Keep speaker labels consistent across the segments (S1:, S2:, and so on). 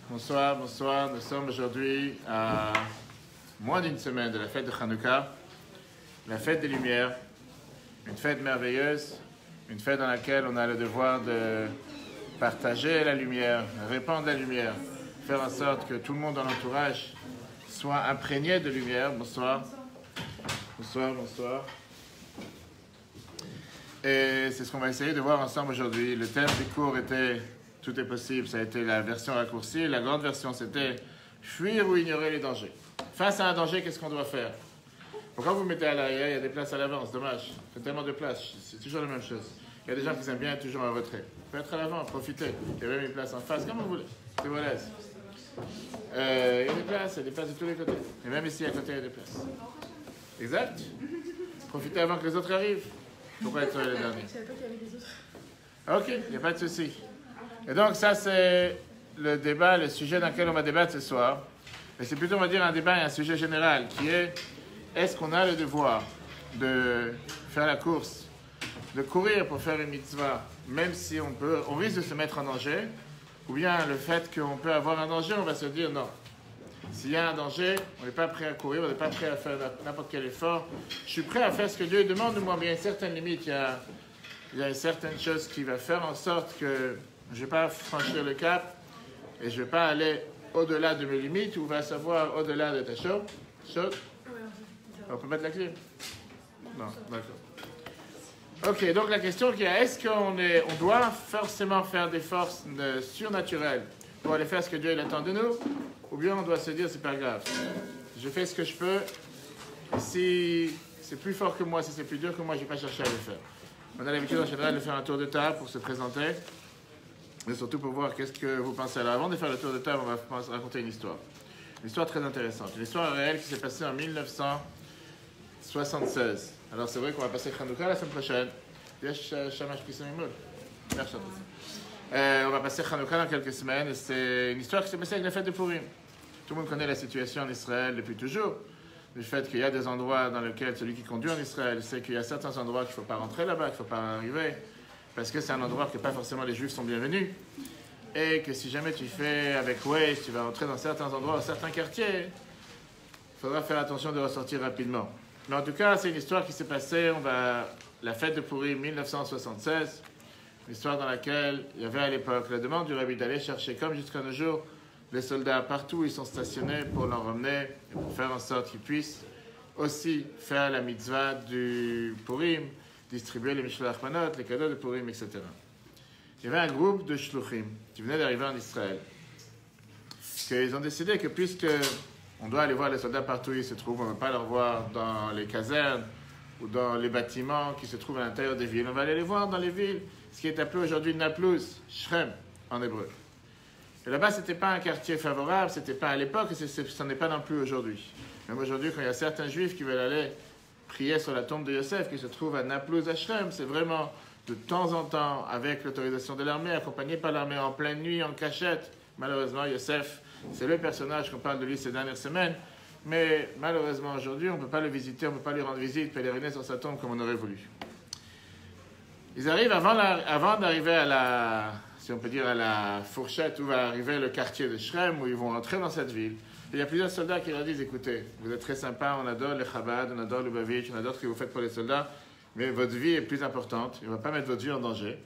S1: Bonsoir, bonsoir. Nous sommes aujourd'hui à moins d'une semaine de la fête de Hanouka, la fête des Lumières, une fête merveilleuse, une fête dans laquelle on a le devoir de partager la lumière, répandre la lumière, faire en sorte que tout le monde dans l'entourage soit imprégné de lumière. Bonsoir. Bonsoir, bonsoir. Et c'est ce qu'on va essayer de voir ensemble aujourd'hui. Le thème du cours était « Tout est possible », ça a été la version raccourcie. La grande version, c'était « Fuir ou ignorer les dangers ». Face à un danger, qu'est-ce qu'on doit faire? Pourquoi vous mettez à l'arrière? Il y a des places à l'avance, dommage. Il y a tellement de places, c'est toujours la même chose. Il y a des gens qui aiment bien être toujours en retrait. Vous pouvez être à l'avant, profitez. Il y a même une place en face, comme vous voulez. C'est vous à l'aise. Il y a des places de tous les côtés. Et même ici, à côté, il y a des places. Exact. Profitez avant que les autres arrivent. Pourquoi être les derniers? Je savais pas qu'il y avait des autres. Ok, il n'y a pas de souci. Et donc, ça, c'est le débat, le sujet dans lequel on va débattre ce soir. Mais c'est plutôt, on va dire, un débat et un sujet général qui est: est-ce qu'on a le devoir de faire la course, de courir pour faire une mitzvah, même si on risque de se mettre en danger, ou bien le fait qu'on peut avoir un danger, on va se dire non. S'il y a un danger, on n'est pas prêt à courir, on n'est pas prêt à faire n'importe quel effort. Je suis prêt à faire ce que Dieu demande de moi, mais il y a une certaine limite, il y a une certaine chose qui va faire en sorte que je ne vais pas franchir le cap et je ne vais pas aller au-delà de mes limites, ou va savoir au-delà de ta chaude. On peut mettre la clé? Non, d'accord. Ok, donc la question qui est: est-ce qu'on doit forcément faire des forces surnaturelles pour aller faire ce que Dieu il attend de nous, ou bien on doit se dire c'est pas grave, je fais ce que je peux, si c'est plus fort que moi, si c'est plus dur que moi, je ne vais pas chercher à le faire. On a l'habitude en général de faire un tour de table pour se présenter, mais surtout pour voir qu'est-ce que vous pensez. Alors avant de faire le tour de table, on va raconter une histoire très intéressante, une histoire réelle qui s'est passée en 1976. Alors c'est vrai qu'on va passer Hanouka la semaine prochaine. On va passer Hanouka dans quelques semaines, et c'est une histoire qui s'est passée avec la fête de Purim. Tout le monde connaît la situation en Israël depuis toujours, du fait qu'il y a des endroits dans lesquels celui qui conduit en Israël sait qu'il y a certains endroits qu'il ne faut pas rentrer là-bas, qu'il ne faut pas arriver, parce que c'est un endroit que pas forcément les Juifs sont bienvenus, et que si jamais tu fais avec Waze, tu vas rentrer dans certains endroits, dans certains quartiers, il faudra faire attention de ressortir rapidement. Mais en tout cas, c'est une histoire qui s'est passée, la fête de Purim 1976, une histoire dans laquelle il y avait à l'époque la demande du Rabbi d'aller chercher, comme jusqu'à nos jours, les soldats partout où ils sont stationnés pour leur emmener et pour faire en sorte qu'ils puissent aussi faire la mitzvah du Purim, distribuer les Mishloach Manot, les cadeaux de Purim, etc. Il y avait un groupe de shluchim qui venait d'arriver en Israël, qu'ils ont décidé que puisque on doit aller voir les soldats partout où ils se trouvent, on ne va pas les voir dans les casernes ou dans les bâtiments qui se trouvent à l'intérieur des villes, on va aller les voir dans les villes, ce qui est appelé aujourd'hui Naplouse, Shrem en hébreu. Et là-bas, ce n'était pas un quartier favorable, ce n'était pas à l'époque, et ce n'en est pas non plus aujourd'hui. Même aujourd'hui, quand il y a certains juifs qui veulent aller prier sur la tombe de Yosef, qui se trouve à Naplouse, à Shrem, c'est vraiment de temps en temps, avec l'autorisation de l'armée, accompagné par l'armée en pleine nuit, en cachette. Malheureusement, Yosef, c'est le personnage qu'on parle de lui ces dernières semaines, mais malheureusement, aujourd'hui, on ne peut pas le visiter, on ne peut pas lui rendre visite, pèleriner sur sa tombe comme on aurait voulu. Ils arrivent avant d'arriver à la fourchette où va arriver le quartier de Shrem, où ils vont rentrer dans cette ville. Et il y a plusieurs soldats qui leur disent: écoutez, vous êtes très sympa, on adore les Chabad, on adore le Bavitch, on adore ce que vous faites pour les soldats, mais votre vie est plus importante, on ne va pas mettre votre vie en danger.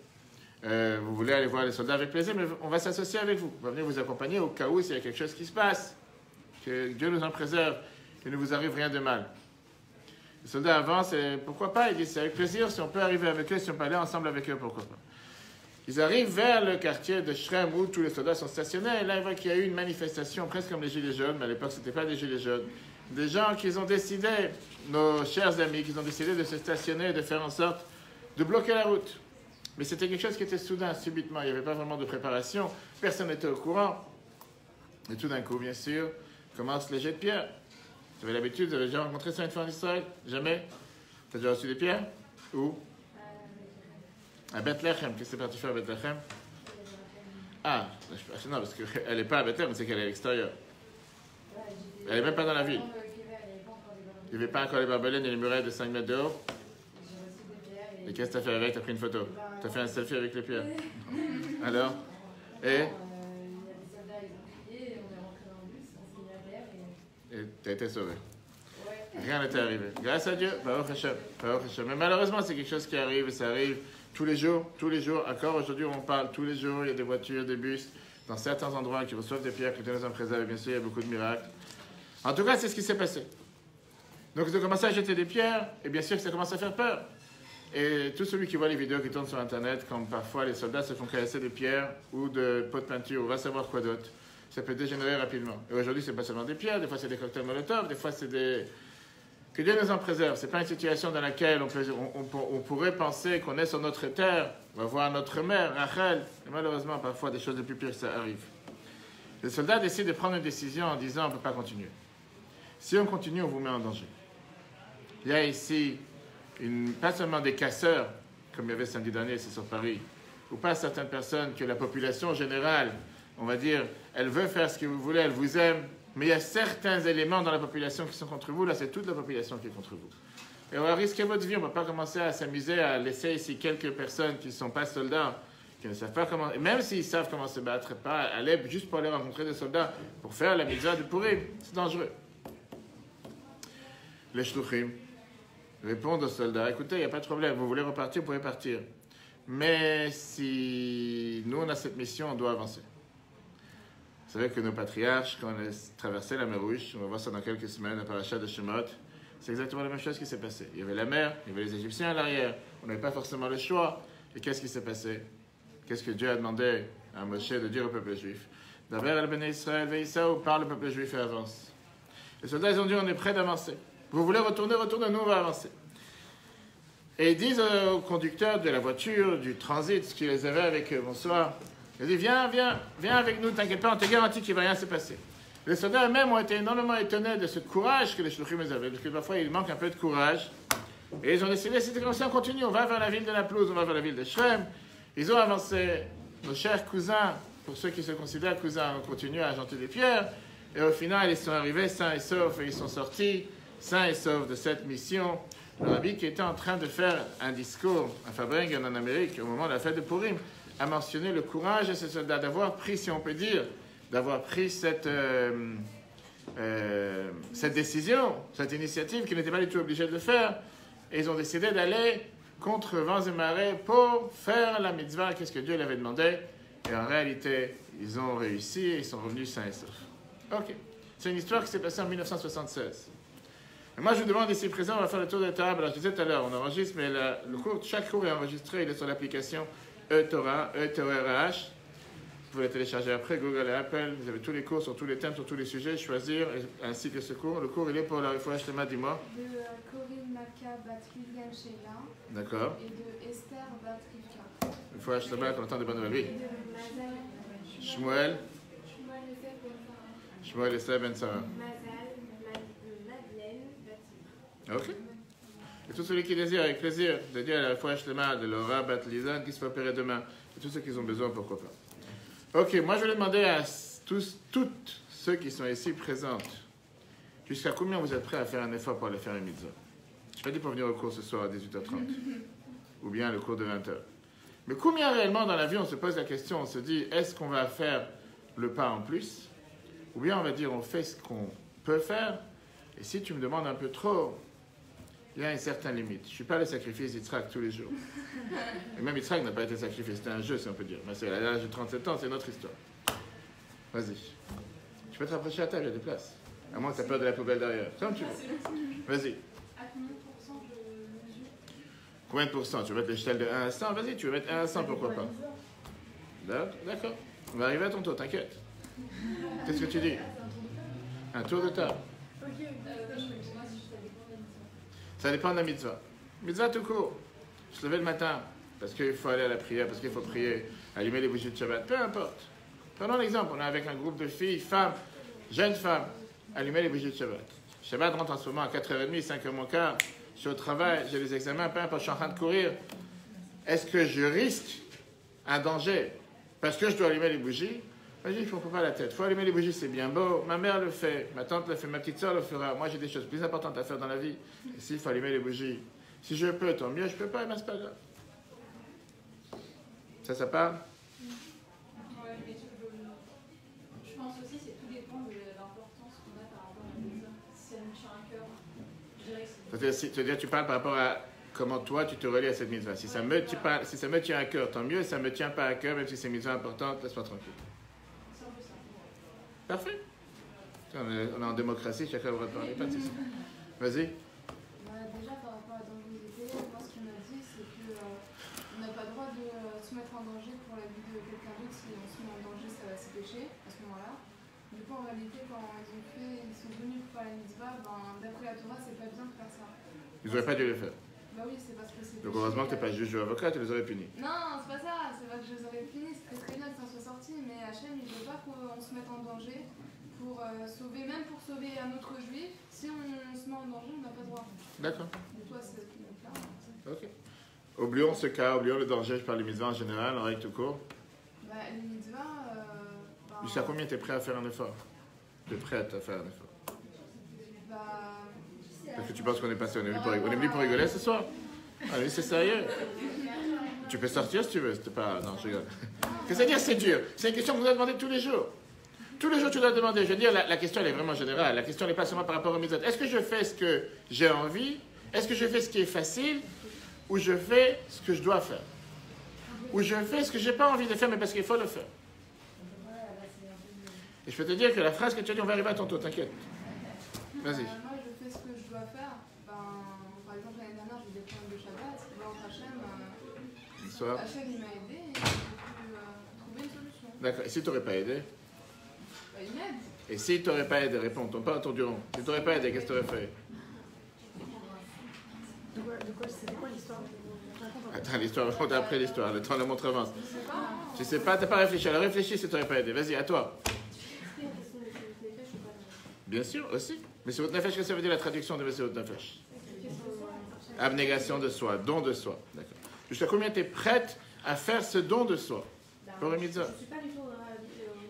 S1: Vous voulez aller voir les soldats avec plaisir, mais on va s'associer avec vous. On va venir vous accompagner au cas où s'il y a quelque chose qui se passe, que Dieu nous en préserve, qu'il ne vous arrive rien de mal. Les soldats avancent et pourquoi pas, ils disent: c'est avec plaisir, si on peut arriver avec eux, si on peut aller ensemble avec eux, pourquoi pas. Ils arrivent vers le quartier de Shrem où tous les soldats sont stationnés, et là ils voient qu'il y a eu une manifestation presque comme les Gilets jaunes, mais à l'époque ce n'était pas des Gilets jaunes. Des gens qui ont décidé, nos chers amis, qui ont décidé de se stationner, de faire en sorte de bloquer la route. Mais c'était quelque chose qui était soudain, subitement, il n'y avait pas vraiment de préparation, personne n'était au courant. Et tout d'un coup, bien sûr, commencent les jets de pierre. Vous avez l'habitude, vous avez déjà rencontré ça une fois en Israël? Jamais? Tu as déjà reçu des pierres? Où? À Bethléem. Qu'est-ce que c'est parti faire à Bethléem? Ah, non, parce qu'elle n'est pas à Bethléem, c'est qu'elle est à l'extérieur. Elle n'est même pas dans la ville. Il n'y avait pas encore les barbelés et les murets de 5 mètres de haut. Et qu'est-ce que tu as fait avec? Tu as pris une photo? Tu as fait un selfie avec les pierres? Alors? Et? tu as été sauvé. Rien n'était arrivé. Grâce à Dieu, Baruch Hashem. Baruch Hashem. Mais malheureusement, c'est quelque chose qui arrive et ça arrive tous les jours. Encore aujourd'hui, on parle tous les jours. Il y a des voitures, des bus, dans certains endroits qui reçoivent des pierres, que Dieu nous en préserve. Bien sûr, il y a beaucoup de miracles. En tout cas, c'est ce qui s'est passé. Donc, ils ont commencé à jeter des pierres et bien sûr, ça commence à faire peur. Et tout celui qui voit les vidéos qui tournent sur Internet, comme parfois les soldats se font caresser des pierres ou de pots de peinture, ou va savoir quoi d'autre, ça peut dégénérer rapidement. Et aujourd'hui, c'est pas seulement des pierres, des fois c'est des cocktails Molotov, des fois c'est des... Que Dieu nous en préserve. C'est pas une situation dans laquelle on pourrait penser qu'on est sur notre terre, on va voir notre mère, Rachel, et malheureusement, parfois, des choses de plus pires, ça arrive. Les soldats décident de prendre une décision en disant on ne peut pas continuer. Si on continue, on vous met en danger. Il y a ici pas seulement des casseurs, comme il y avait samedi dernier, c'est sur Paris, ou pas certaines personnes que la population générale, on va dire, elle veut faire ce que vous voulez, elle vous aime, mais il y a certains éléments dans la population qui sont contre vous, là c'est toute la population qui est contre vous. Et on va risquer votre vie, on ne va pas commencer à s'amuser à laisser ici quelques personnes qui ne sont pas soldats, qui ne savent pas comment, et même s'ils savent comment se battre, pas aller juste pour aller rencontrer des soldats, pour faire la mitzvah de Purim, c'est dangereux. Les shluchim répondent aux soldats, écoutez, il n'y a pas de problème, vous voulez repartir, vous pouvez partir. Mais si nous on a cette mission, on doit avancer. Vous savez que nos patriarches, quand on a traversé la mer Rouge, on va voir ça dans quelques semaines, à Parashat de Shemot, c'est exactement la même chose qui s'est passée. Il y avait la mer, il y avait les Égyptiens à l'arrière, on n'avait pas forcément le choix. Et qu'est-ce qui s'est passé? Qu'est-ce que Dieu a demandé à Moshe de dire au peuple juif? D'abord, al Bnei Israël, Veïsaou, parle au peuple juif et avance. Les soldats, ils ont dit, on est prêts d'avancer. Vous voulez retourner, nous on va avancer. Et ils disent au conducteur de la voiture, du transit, ce qu'ils les avaient avec eux, bonsoir, ils disent, viens avec nous, t'inquiète pas, on te garantit qu'il ne va rien se passer. Les soldats eux-mêmes ont été énormément étonnés de ce courage que les shluchim avaient, parce que parfois il manque un peu de courage. Et ils ont décidé, c'était comme ça, on continue, on va vers la ville de Naplouse, on va vers la ville de Shrem. Ils ont avancé, nos chers cousins, pour ceux qui se considèrent cousins, ont continué à jeter des pierres. Et au final, ils sont arrivés sains et saufs, et ils sont sortis sains et saufs de cette mission. Le rabbi qui était en train de faire un discours à Fabringen en Amérique, au moment de la fête de Purim, a mentionné le courage de ces soldats d'avoir pris, si on peut dire, d'avoir pris cette décision, cette initiative qu'ils n'étaient pas du tout obligés de le faire. Et ils ont décidé d'aller contre vents et marées pour faire la mitzvah, qu'est-ce que Dieu leur avait demandé. Et en réalité, ils ont réussi et ils sont revenus sains et saufs. Ok. C'est une histoire qui s'est passée en 1976. Et moi, je vous demande ici présent, on va faire le tour de table. Alors, je disais tout à l'heure, on enregistre, mais chaque cours est enregistré, il est sur l'application eTorah, E-T-O-R-A-H. Vous pouvez le télécharger après, Google et Apple. Vous avez tous les cours sur tous les thèmes, sur tous les sujets, choisir, ainsi que ce cours. Le cours, il est pour la Refoua Shlema, dis-moi.
S2: De Corinne Maka Bat-Lilian Sheila.
S1: D'accord.
S2: Et de Esther Bat-Rivka.
S1: Refoua Shlema, qu'on entend des bonnes nouvelles. Oui.
S2: Et de Mazal.
S1: Shmuel. Shmuel Esther Ben Sarah.
S2: Mazal, Madeleine, Batima.
S1: Ok. Et tous ceux qui désirent, avec plaisir, de dire à la Refoua Shlema, de Laura Bat-Lizan, qui se fait opérer demain. Et tous ceux qui ont besoin, pourquoi pas. Ok, moi je vais demander à toutes ceux qui sont ici présentes, jusqu'à combien vous êtes prêts à faire un effort pour aller faire une mitzvah? Je ne pas dit pour venir au cours ce soir à 18h30, ou bien le cours de 20h. Mais combien réellement dans la vie on se pose la question, on se dit, est-ce qu'on va faire le pas en plus? Ou bien on va dire, on fait ce qu'on peut faire, et si tu me demandes un peu trop, il y a une certaine limite. Je ne suis pas le sacrifice d'Yitzhak tous les jours. Et même Yitzhak n'a pas été sacrifié, c'était un jeu, si on peut dire. Mais c'est à l'âge de 37 ans, c'est une autre histoire. Vas-y. Tu peux te rapprocher à table, il y a des places. À moins que tu aies peur de la poubelle derrière. Comme tu veux. Vas-y.
S2: À combien de pourcents je mesure?
S1: Combien de pourcents? Tu veux mettre l'échelle de 1 à 100? Vas-y, tu veux mettre 1 à 100, pourquoi pas? D'accord. On va arriver à ton tour, t'inquiète. Qu'est-ce que tu dis? Un tour de table. Ça dépend de la mitzvah. Mitzvah tout court. Se lever le matin, parce qu'il faut aller à la prière, parce qu'il faut prier, allumer les bougies de Shabbat, peu importe. Prenons l'exemple, on est avec un groupe de filles, femmes, jeunes femmes, allumer les bougies de Shabbat. Shabbat rentre en ce moment à 4h30, 5h moins quart, je suis au travail, j'ai les examens, peu importe, je suis en train de courir. Est-ce que je risque un danger parce que je dois allumer les bougies? Vas-y, il ne faut pas la tête. Il faut allumer les bougies, c'est bien beau. Ma mère le fait, ma tante le fait, ma petite soeur le fera. Moi, j'ai des choses plus importantes à faire dans la vie. Et s'il faut allumer les bougies, si je peux, tant mieux. Je ne peux pas, mais c'est pas grave. Ça parle?
S2: Ouais, mais je pense aussi que tout dépend de l'importance qu'on a par rapport à la mitzvah. me tient à cœur. Je dirais que c'est...
S1: C'est-à-dire, tu parles par rapport à comment toi tu te relis à cette mitzvah. Si ça me tient à cœur, tant mieux. Si ça ne me tient pas à cœur, même si c'est une mitzvah importante, laisse-moi tranquille.
S2: C'est un peu ça.
S1: Parfait. On est en démocratie, chacun a le droit de parler. Pas de souci. Vas-y.
S3: Déjà, par rapport à dangerosité, moi, ce qu'on m'a dit, c'est qu'on n'a pas le droit de se mettre en danger pour la vie de quelqu'un d'autre. Si on se met en danger, ça va se pécher à ce moment-là. Du coup, en réalité, quand ils sont venus pour faire la mitzvah, d'après la Torah, c'est pas bien de faire ça.
S1: Ils n'auraient pas dû le faire.
S3: Bah oui, c'est parce que c'est.
S1: Donc heureusement que tu n'es pas juge ou avocat, tu les aurais punis.
S3: Non, c'est pas ça, c'est pas que je les aurais punis, c'est très bien que ça soit sorti, mais Hachem, il veut pas qu'on se mette en danger pour sauver, même pour sauver un autre juif. Si on se met en danger, on n'a pas le droit.
S1: D'accord.
S3: Et toi, c'est là.
S1: Ok. Oublions ce cas, oublions le danger, je parle des mitzvahs en général, en règle tout court.
S3: Bah, les mitzvahs.
S1: Jusqu'à combien tu es prêt à faire un effort? Tu es prête à faire un effort?
S3: Bah.
S1: Parce que tu penses qu'on est passé, on est venu pour rigoler ce soir? Allez, c'est sérieux. Tu peux sortir si tu veux, c'était pas... Non, je rigole. C'est-à-dire, c'est dur. C'est une question que vous doit demander tous les jours. Tous les jours, tu dois demander. Je veux dire, la question, elle est vraiment générale. La question n'est pas seulement par rapport aux mitzvot. Est-ce que je fais ce que j'ai envie? Est-ce que je fais ce qui est facile? Ou je fais ce que je dois faire? Ou je fais ce que je n'ai pas envie de faire, mais parce qu'il faut le faire? Et je peux te dire que la phrase que tu as dit, on va arriver à ton tour, t'inquiète. Vas-y.
S3: Moi, je fais ce que je dois faire. Par exemple, l'année dernière, j'ai des problèmes de Shabbat. Hachem, il m'a aidé et j'ai pu trouver une solution.
S1: D'accord. Et si tu n'aurais pas aidé?
S3: Bah, il m'aide.
S1: Et si tu n'aurais pas aidé, réponds. Pas autour du rond. Si tu n'aurais pas aidé, qu'est-ce que tu aurais fait?
S4: C'était quoi l'histoire?
S1: Attends, l'histoire, raconte après l'histoire. Le temps de montre avance. Je sais pas, t'as pas réfléchi. Alors réfléchis si tu n'aurais pas aidé. Vas-y, à toi. Bien sûr, aussi. Mais c'est votre nefesh, qu'est-ce que ça veut dire la traduction de Messie votre nefesh? Abnégation de soi, don de soi. D'accord. Jusqu'à combien tu es prête à faire ce don de soi? Pour une mitzvah.
S2: Je ne suis pas du tout au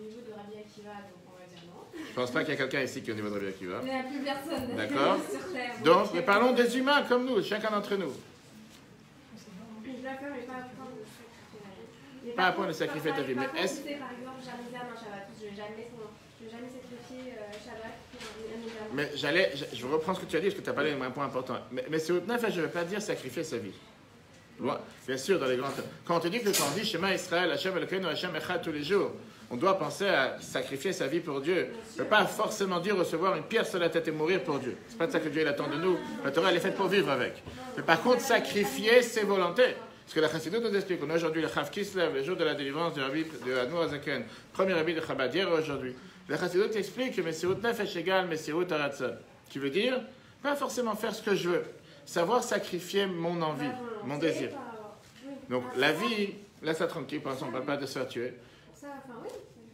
S2: niveau de Rabbi Akiva, donc on va dire non.
S1: Je pense pas qu'il y a quelqu'un ici qui est au niveau de Rabbi Akiva.
S2: Il n'y a plus personne.
S1: D'accord.
S2: Sur Terre.
S1: Donc, mais parlons des humains comme nous, chacun d'entre nous.
S2: Je dois faire, mais pas à point de sacrifier ma vie.
S1: Pas à point de sacrifier ta vie, mais est-ce...
S2: Par exemple, j'arrivais à un Shabbat, je ne vais jamais sacrifier Shabbat pour un examen.
S1: Mais je reprends ce que tu as dit, parce que tu as parlé d'un point important. Mais c'est au nefesh, je ne veux pas dire sacrifier sa vie. Bien sûr, dans les grands termes. Quand on te dit que quand on dit Shema Israël, Hashem Elokeinu, Hashem Echad tous les jours, on doit penser à sacrifier sa vie pour Dieu. Ça ne veut pas forcément dire recevoir une pierre sur la tête et mourir pour Dieu. C'est pas de ça que Dieu il attend de nous. La Torah elle est faite pour vivre avec. Mais par contre, sacrifier ses volontés. Parce que la Chassidut nous explique, on a aujourd'hui le Chav Kislev, le jour de la délivrance du Rabbi de Admor Azaken, premier Rabbi de Chabad, hier aujourd'hui. La Chassidut explique que Messirut Nefesh égale Messirut Haratzon. Qui veut dire, pas forcément faire ce que je veux, savoir sacrifier mon envie, mon désir. Donc la vie, laisse-la tranquille, pour l'instant on ne parle pas de se faire tuer.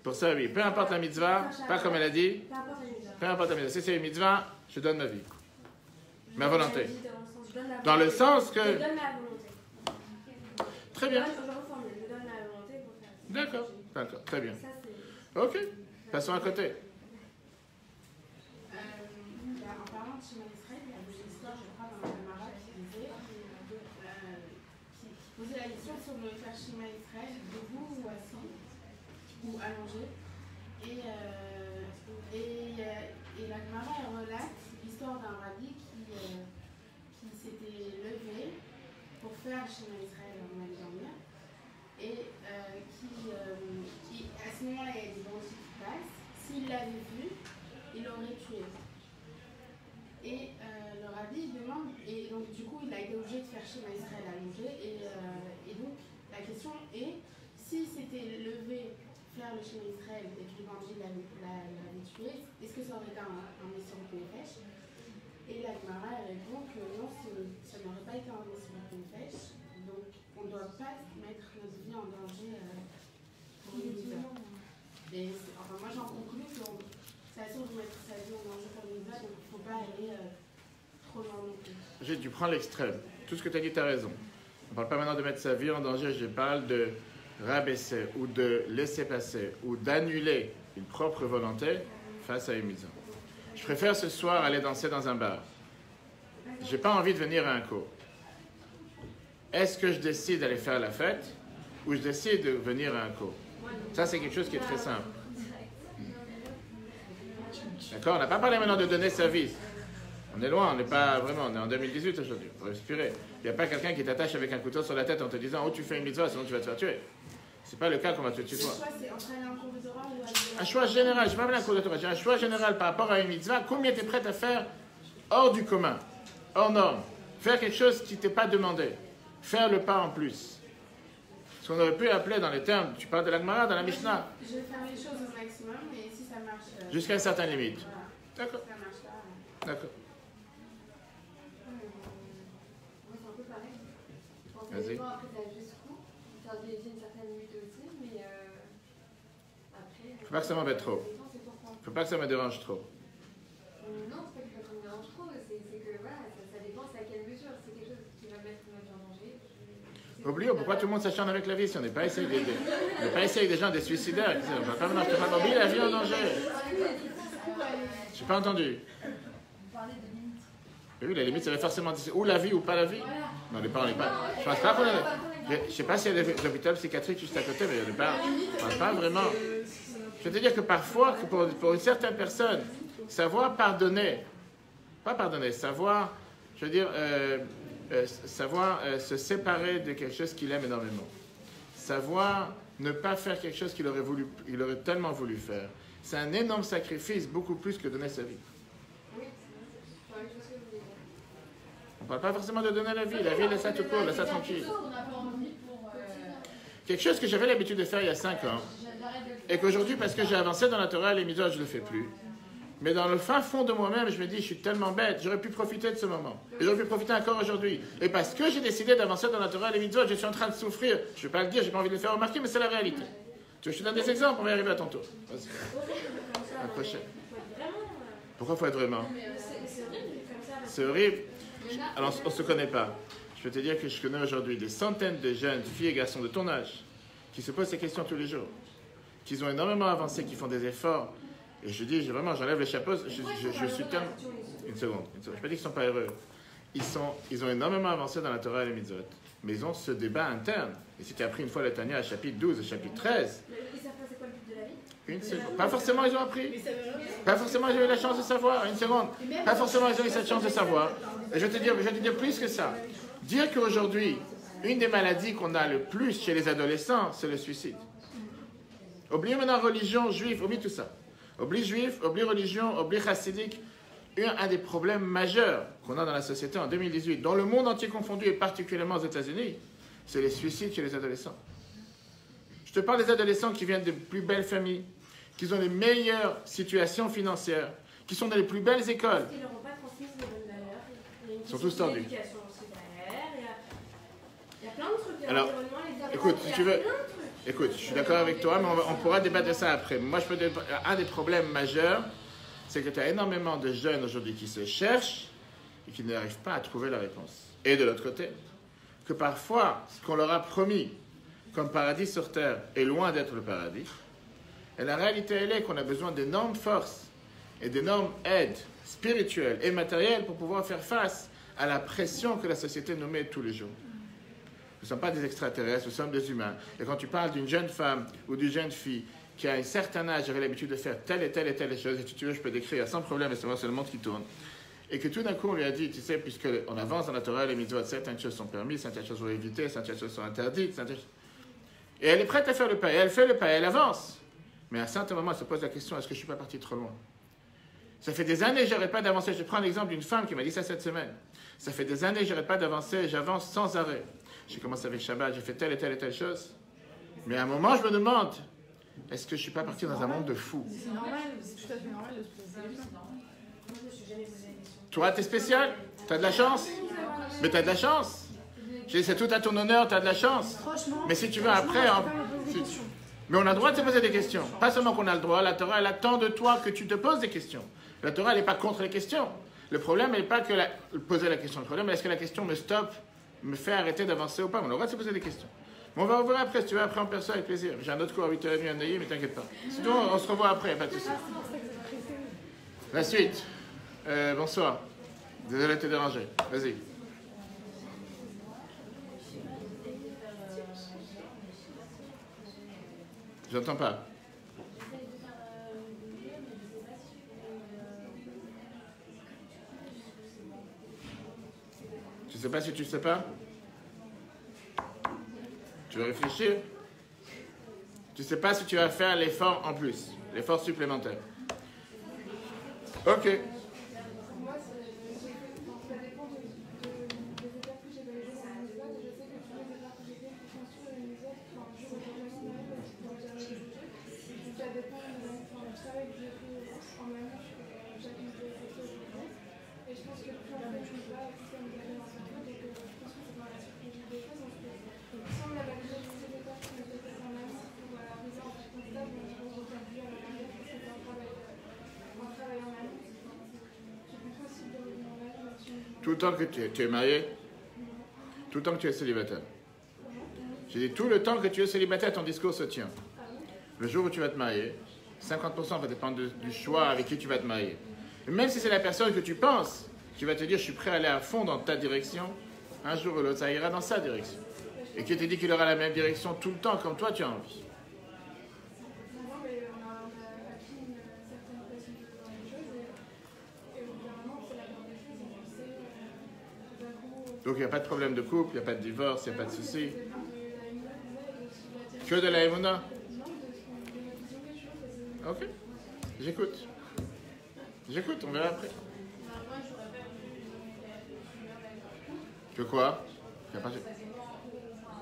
S1: Pour ça, oui, peu importe la mitzvah, pas comme elle a dit, peu importe la mitzvah. Si c'est une mitzvah, je donne ma vie, ma volonté. Dans le sens que...
S2: Je donne ma volonté.
S1: Très bien.
S2: Je reformule, je donne ma volonté pour faire ça.
S1: D'accord, d'accord, très bien.
S2: Ça, c'est...
S1: Ok, passons à côté.
S4: En parlant de Shema Israël, il y a une histoire, je crois, dans la Gemara qui disait, qui posait la question sur le faire Shema Israël debout ou assis ou allongé. Et la Gemara elle relate l'histoire d'un rabbi qui s'était levé pour faire Shema Israël avant d'aller dormir et qui à ce moment-là il y a des bandits qui passent. S'il l'avait vu, il l'aurait tué. Et le rabbi demande, et donc du coup il a été obligé de faire Shema Israël allongé, et donc la question est, si c'était levé faire le Shema Israël et que les bandits l'avaient tué, est-ce que ça aurait été un Messirut Nefesh? Et la Gemara répond que non, ça n'aurait pas été un Messirut Nefesh, donc on ne doit pas mettre notre vie en danger pour une mitzvah. Et enfin moi j'en conclus que c'est assez de mettre sa vie en danger pour une mitzvah, donc il ne faut pas aller trop loin non plus.
S1: Tu prends l'extrême. Tout ce que tu as dit, tu as raison. On ne parle pas maintenant de mettre sa vie en danger, je parle de rabaisser ou de laisser passer ou d'annuler une propre volonté face à une mitzvah. Je préfère ce soir aller danser dans un bar. Je n'ai pas envie de venir à un cours. Est-ce que je décide d'aller faire la fête ou je décide de venir à un cours? Ça, c'est quelque chose qui est très simple. D'accord? On n'a pas parlé maintenant de donner sa vie. On est loin, on n'est pas vraiment, on est en 2018 aujourd'hui, pour respirer. Il n'y a pas quelqu'un qui t'attache avec un couteau sur la tête en te disant « Oh, tu fais une mitzvah, sinon tu vas te faire tuer ». C'est pas le cas qu'on va te tuer toi.
S4: Le choix, c'est entre aller en cours de Torah ou aller...
S1: Un choix général, je ne vais pas aller en cours de Torah, j'ai un choix général par rapport à une mitzvah, combien tu es prêt à faire hors du commun, hors norme, faire quelque chose qui ne t'est pas demandé, faire le pas en plus. Ce qu'on aurait pu appeler dans les termes, tu parles de la Gemara, dans la Mishnah.
S4: Je vais faire les choses au maximum, mais si ça marche...
S1: Jusqu'à une certaine limite.
S4: Voilà.
S1: D'accord.
S4: Si ça marche là...
S1: D'accord.
S2: Moi, c'est un peu pareil.
S1: Vas-y.
S2: Après, t'as jusqu'où t'as une certaine limite aussi, mais après.
S1: Faut pas que ça m'embête trop.
S2: C'est pourquoi.
S1: Faut pas que ça me dérange trop.
S2: Non, c'est pas que ça me dérange trop, c'est que voilà, ça dépend c'est à quelle mesure. C'est quelque chose qui va mettre ma vie en danger.
S1: Oublie, pourquoi tout le monde s'acharne avec la vie si on n'est pas essayé d'aider. On n'est pas essayé des gens des suicidaires. On va pas maintenant, je te parle d'oublier la vie en danger. J'ai pas entendu.
S3: Vous parlez de limites.
S1: Mais oui, la limite, ça veut forcément dire ou la vie ou pas la vie. Non, on n'est pas. Je pense pas qu'on est. Je sais pas s'il y a des hôpitaux psychiatriques juste à côté, mais on n'est pas. Je pense pas vraiment. Je veux te dire que parfois, que pour une certaine personne, savoir pardonner, pas pardonner, savoir, je veux dire, savoir se séparer de quelque chose qu'il aime énormément. Savoir ne pas faire quelque chose qu'il aurait tellement voulu faire. C'est un énorme sacrifice, beaucoup plus que donner sa vie.
S2: Oui, c'est la même chose que vous voulez dire.
S1: On ne parle pas forcément de donner la vie laisse ça tout court, laisse ça tranquille.
S3: On n'a pas envie pour...
S1: Quelque chose que j'avais l'habitude de faire il y a 5 ans, et qu'aujourd'hui, parce que j'ai avancé dans la Torah, les mitzvot, je ne le fais plus. Mais dans le fin fond de moi-même, je me dis, je suis tellement bête, j'aurais pu profiter de ce moment. Et j'aurais pu profiter encore aujourd'hui. Et parce que j'ai décidé d'avancer dans la Torah, les mitzvot, je suis en train de souffrir. Je ne vais pas le dire, je n'ai pas envie de le faire remarquer, mais c'est la réalité. Tu veux que je te donne des exemples? On va y arriver à ton tour. Vas-y. La prochaine. Pourquoi il faut être vraiment?
S2: C'est horrible comme ça.
S1: C'est horrible. Alors, on ne se connaît pas. Je peux te dire que je connais aujourd'hui des centaines de jeunes filles et garçons de ton âge qui se posent ces questions tous les jours, qui ont énormément avancé, qui font des efforts. Et je dis, vraiment, j'enlève les chapeaux. Je suis tellement... Une seconde. Je ne peux pas dire qu'ils ne sont pas heureux. Ils ont énormément avancé dans la Torah et les mitzvot. Mais ils ont ce débat interne. Et si tu as appris une fois le Tanya à chapitre 12 et chapitre 13...
S2: Ils savent pas c'est quoi le but de la vie?
S1: Une seconde. Pas forcément ils ont appris. Pas forcément ils ont eu la chance de savoir. Une seconde. Pas forcément ils ont eu cette chance de savoir. Et je vais te dire plus que ça. Dire qu'aujourd'hui, une des maladies qu'on a le plus chez les adolescents, c'est le suicide. Oublie maintenant religion, juif, oublie tout ça. Oublie juif, oublie religion, oublie chassidique. Un des problèmes majeurs qu'on a dans la société en 2018, dans le monde entier confondu et particulièrement aux États-Unis, c'est les suicides chez les adolescents. Je te parle des adolescents qui viennent des plus belles familles, qui ont les meilleures situations financières, qui sont dans les plus belles écoles.
S2: Ils leur ont pas transmis les bonnes valeurs. Il y a une
S1: Ils sont tous tordus.
S2: éducation aussi derrière. Il y a plein de trucs. Il y a
S1: Alors,
S2: l'environnement, les apprendre,
S1: écoute, si tu veux,
S2: il y a plein de trucs.
S1: écoute, je suis d'accord avec toi, mais on pourra débattre de ça après. Moi, un des problèmes majeurs, c'est que tu as énormément de jeunes aujourd'hui qui se cherchent et qui n'arrivent pas à trouver la réponse. Et de l'autre côté, que parfois, ce qu'on leur a promis comme paradis sur terre est loin d'être le paradis. Et la réalité, elle est qu'on a besoin d'énormes forces et d'énormes aides spirituelles et matérielles pour pouvoir faire face à la pression que la société nous met tous les jours. Nous ne sommes pas des extraterrestres, nous sommes des humains. Et quand tu parles d'une jeune femme ou d'une jeune fille qui a un certain âge, avait l'habitude de faire telle et telle et telle chose, et si tu veux, je peux décrire sans problème, et c'est le monde qui tourne. Et que tout d'un coup, on lui a dit, tu sais, puisqu'on avance dans la Torah, les mitzvot, certaines choses sont permises, certaines choses sont évitées, certaines choses sont interdites. Et elle est prête à faire le pas, et elle fait le pas, et elle avance. Mais à un certain moment, elle se pose la question, est-ce que je ne suis pas parti trop loin? Ça fait des années que je n'arrête pas d'avancer. Je prends l'exemple d'une femme qui m'a dit ça cette semaine. Ça fait des années que je n'arrête pas d'avancer, j'avance sans arrêt. J'ai commencé avec Shabbat, j'ai fait telle et telle et telle chose. Mais à un moment, je me demande, est-ce que je ne suis pas parti dans un monde de fous?
S3: C'est normal, c'est tout à fait normal de se poser des questions.
S2: Moi, je me suis jamais posé la question.
S1: Toi, t'es spécial? T'as de la chance? Mais t'as de la chance? C'est tout à ton honneur, t'as de la chance.
S3: Franchement,
S1: Mais si tu veux après... Mais on a le droit de se poser des questions. Pas seulement qu'on a le droit, la Torah, elle attend de toi que tu te poses des questions. La Torah, elle n'est pas contre les questions. Le problème n'est pas que poser la question. Le problème, est-ce que la question me stoppe, me fait arrêter d'avancer ou pas? On a le droit de se poser des questions. Mais on va ouvrir après, si tu veux, après en perso avec plaisir. J'ai un autre cours à 8h30 à Neuilly, mais t'inquiète pas. Sinon, on se revoit après, pas de souci. La suite. Bonsoir. Désolé de te déranger. Vas-y. J'entends pas. Tu sais pas si tu sais pas? Tu veux réfléchir? Tu sais pas si tu vas faire l'effort en plus, l'effort supplémentaire. Ok.
S3: Moi, ça dépend des étapes que j'ai validées dans la mitzvah. Je sais que toutes les étapes que j'ai fait pour construire une mitzvah, enfin, je vais jamais en arriver parce qu'il faut jamais les juger. Ça dépend du travail que j'ai fait en amont sur chaque mitzvah que j'ai fait. Et je pense que plus on fait de mitzvah, plus ça nous amène en cerveau. Donc, je pense que c'est dans la suite logique des choses. Si on a validé toutes ces étapes que j'ai faites en amont pour arriver en fait constable, on ne revient plus à la manière parce que c'est un travail en amont. C'est plus possible de revenir en arrière là-dessus.
S1: Tout le temps que tu es marié, tout le temps que tu es célibataire. J'ai dit tout le temps que tu es célibataire, ton discours se tient. Le jour où tu vas te marier, 50% va dépendre du choix avec qui tu vas te marier. Et même si c'est la personne que tu penses qui va te dire je suis prêt à aller à fond dans ta direction, un jour ou l'autre ça ira dans sa direction. Et qui te dit qu'il aura la même direction tout le temps comme toi tu as envie.
S3: Non, mais on a acquis une certaine façon de voir les choses et au bout d'un moment, c'est la part des choses et on sait tout d'un coup.
S1: Donc il n'y a pas de problème de couple, il n'y a pas de divorce, il n'y a pas de souci.
S3: C'est de la Emouna, de ce qu'il a dit.
S1: Que de la Emouna?
S3: Non, de la vision des choses. Parce que
S1: Ok, j'écoute. J'écoute, on verra après.
S4: Moi, je voudrais faire une humeur d'accord.
S1: Que quoi? Il y a pas de-
S4: Ça dépend où, enfin,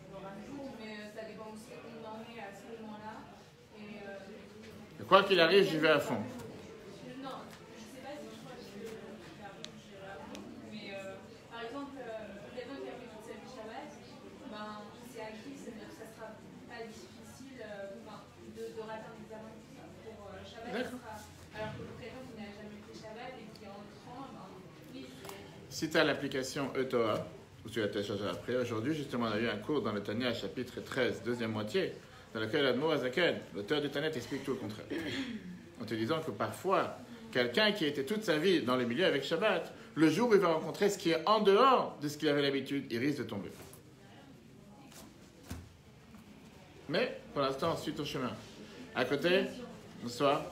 S4: il y aura un jour, mais ça dépend où on en est à ce moment-là. Et
S1: Quoi qu'il arrive, j'y vais à fond.
S4: non, je sais pas si je crois que je vais à fond, mais par exemple, quelqu'un qui a fait toute sa vie Shabbat, ben, c'est acquis, c'est-à-dire que ça sera pas difficile de rater un examen pour Shabbat.
S1: D'accord.
S4: Alors que pour quelqu'un qui n'a jamais fait Shabbat et qui est entrant, ben, oui, c'est.
S1: Si tu as l'application ETOA, ou tu l'as téléchargé après, aujourd'hui, justement, on a eu un cours dans le Tanya, chapitre 13, deuxième moitié, dans lequel Admo Azaken, l'auteur du Tanya, explique tout le contraire. En te disant que parfois, quelqu'un qui était toute sa vie dans le milieu avec Shabbat, le jour où il va rencontrer ce qui est en dehors de ce qu'il avait l'habitude, il risque de tomber. Mais, pour l'instant, ensuite au chemin. À côté, bonsoir.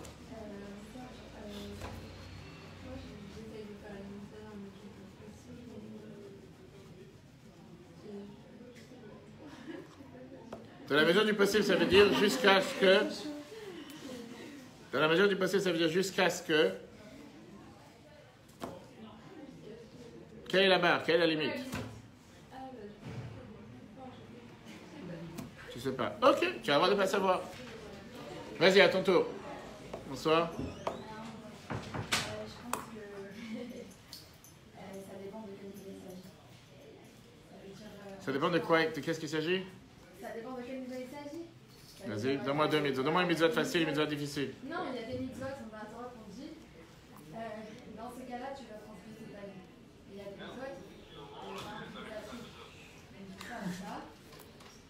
S1: Dans la mesure du possible, ça veut dire jusqu'à ce que... Dans la mesure du possible, ça veut dire jusqu'à ce que... Quelle est la barre? Quelle est la limite? Tu sais pas. Ok, tu vas avoir de pas savoir. Vas-y, à ton tour. Bonsoir.
S5: Je pense que ça dépend de quel niveau il s'agit. Ça veut dire,
S1: Ça dépend de quoi? De qu'est-ce qu'il s'agit?
S5: Ça dépend de quel niveau il s'agit. Ça veut
S1: Vas-y,
S5: dire,
S1: donne-moi deux mitzvot. Donne-moi une mitzvot facile, une mitzvot difficile.
S5: Non, il y a des mitzvot qui sont dans la Torah qu'on dit. Dans ces cas-là, tu vas transmettre ta vie. Il y a des mitzvot qui sont gratuits. On dit ça, ça.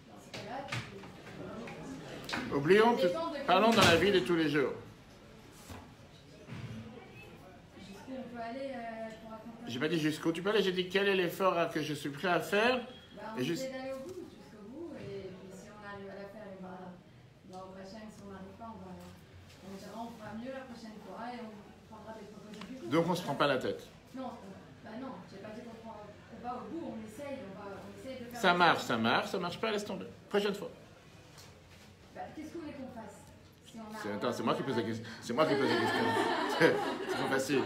S5: Dans ces cas-là,
S1: Oublions, parlons dans la vie de tous les jours.
S5: jusqu'où on peut aller pour accompagner.
S1: J'ai pas dit jusqu'où tu peux aller, j'ai dit quel est l'effort que je suis prêt à faire.
S5: On
S1: Et
S5: essaie d'aller au bout, jusqu'au bout, et puis si on arrive à la faire, et l'an prochain, si on n'arrive pas, on dira on fera mieux la prochaine fois et on prendra des propositions.
S1: Donc on se prend pas la tête.
S5: Non, non, j'ai pas dit qu'on va au bout, on essaye de faire.
S1: Ça marche pas, laisse tomber. Prochaine fois.
S5: Qu'est-ce que vous voulez qu'on fasse si on a...
S1: Attends, c'est moi qui pose la question. C'est moi qui pose la question. C'est trop facile.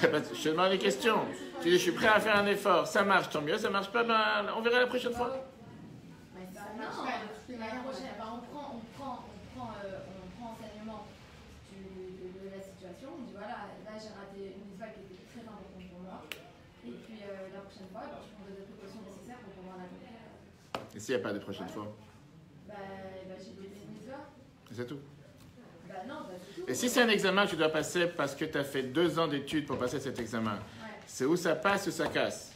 S1: Je te demande des questions. Tu dis, je suis prêt à faire un effort. Ça marche, tant mieux. Ça marche pas, ben, on verra la prochaine fois.
S5: Mais ça
S4: Non,
S5: marche pas de toutes les manières.
S4: prochaine.
S5: On prend enseignement de la situation. On dit voilà, là j'ai raté une mitzvah qui était très importante pour moi. Et puis la prochaine fois, je prendrai les précautions nécessaires pour pouvoir l'accomplir.
S1: Et s'il n'y a pas de prochaine fois?
S5: J'ai des mitzvahs.
S1: C'est tout.
S5: Non, c'est tout.
S1: Et si c'est un examen que tu dois passer parce que tu as fait 2 ans d'études pour passer cet examen, c'est où ça passe ou ça casse?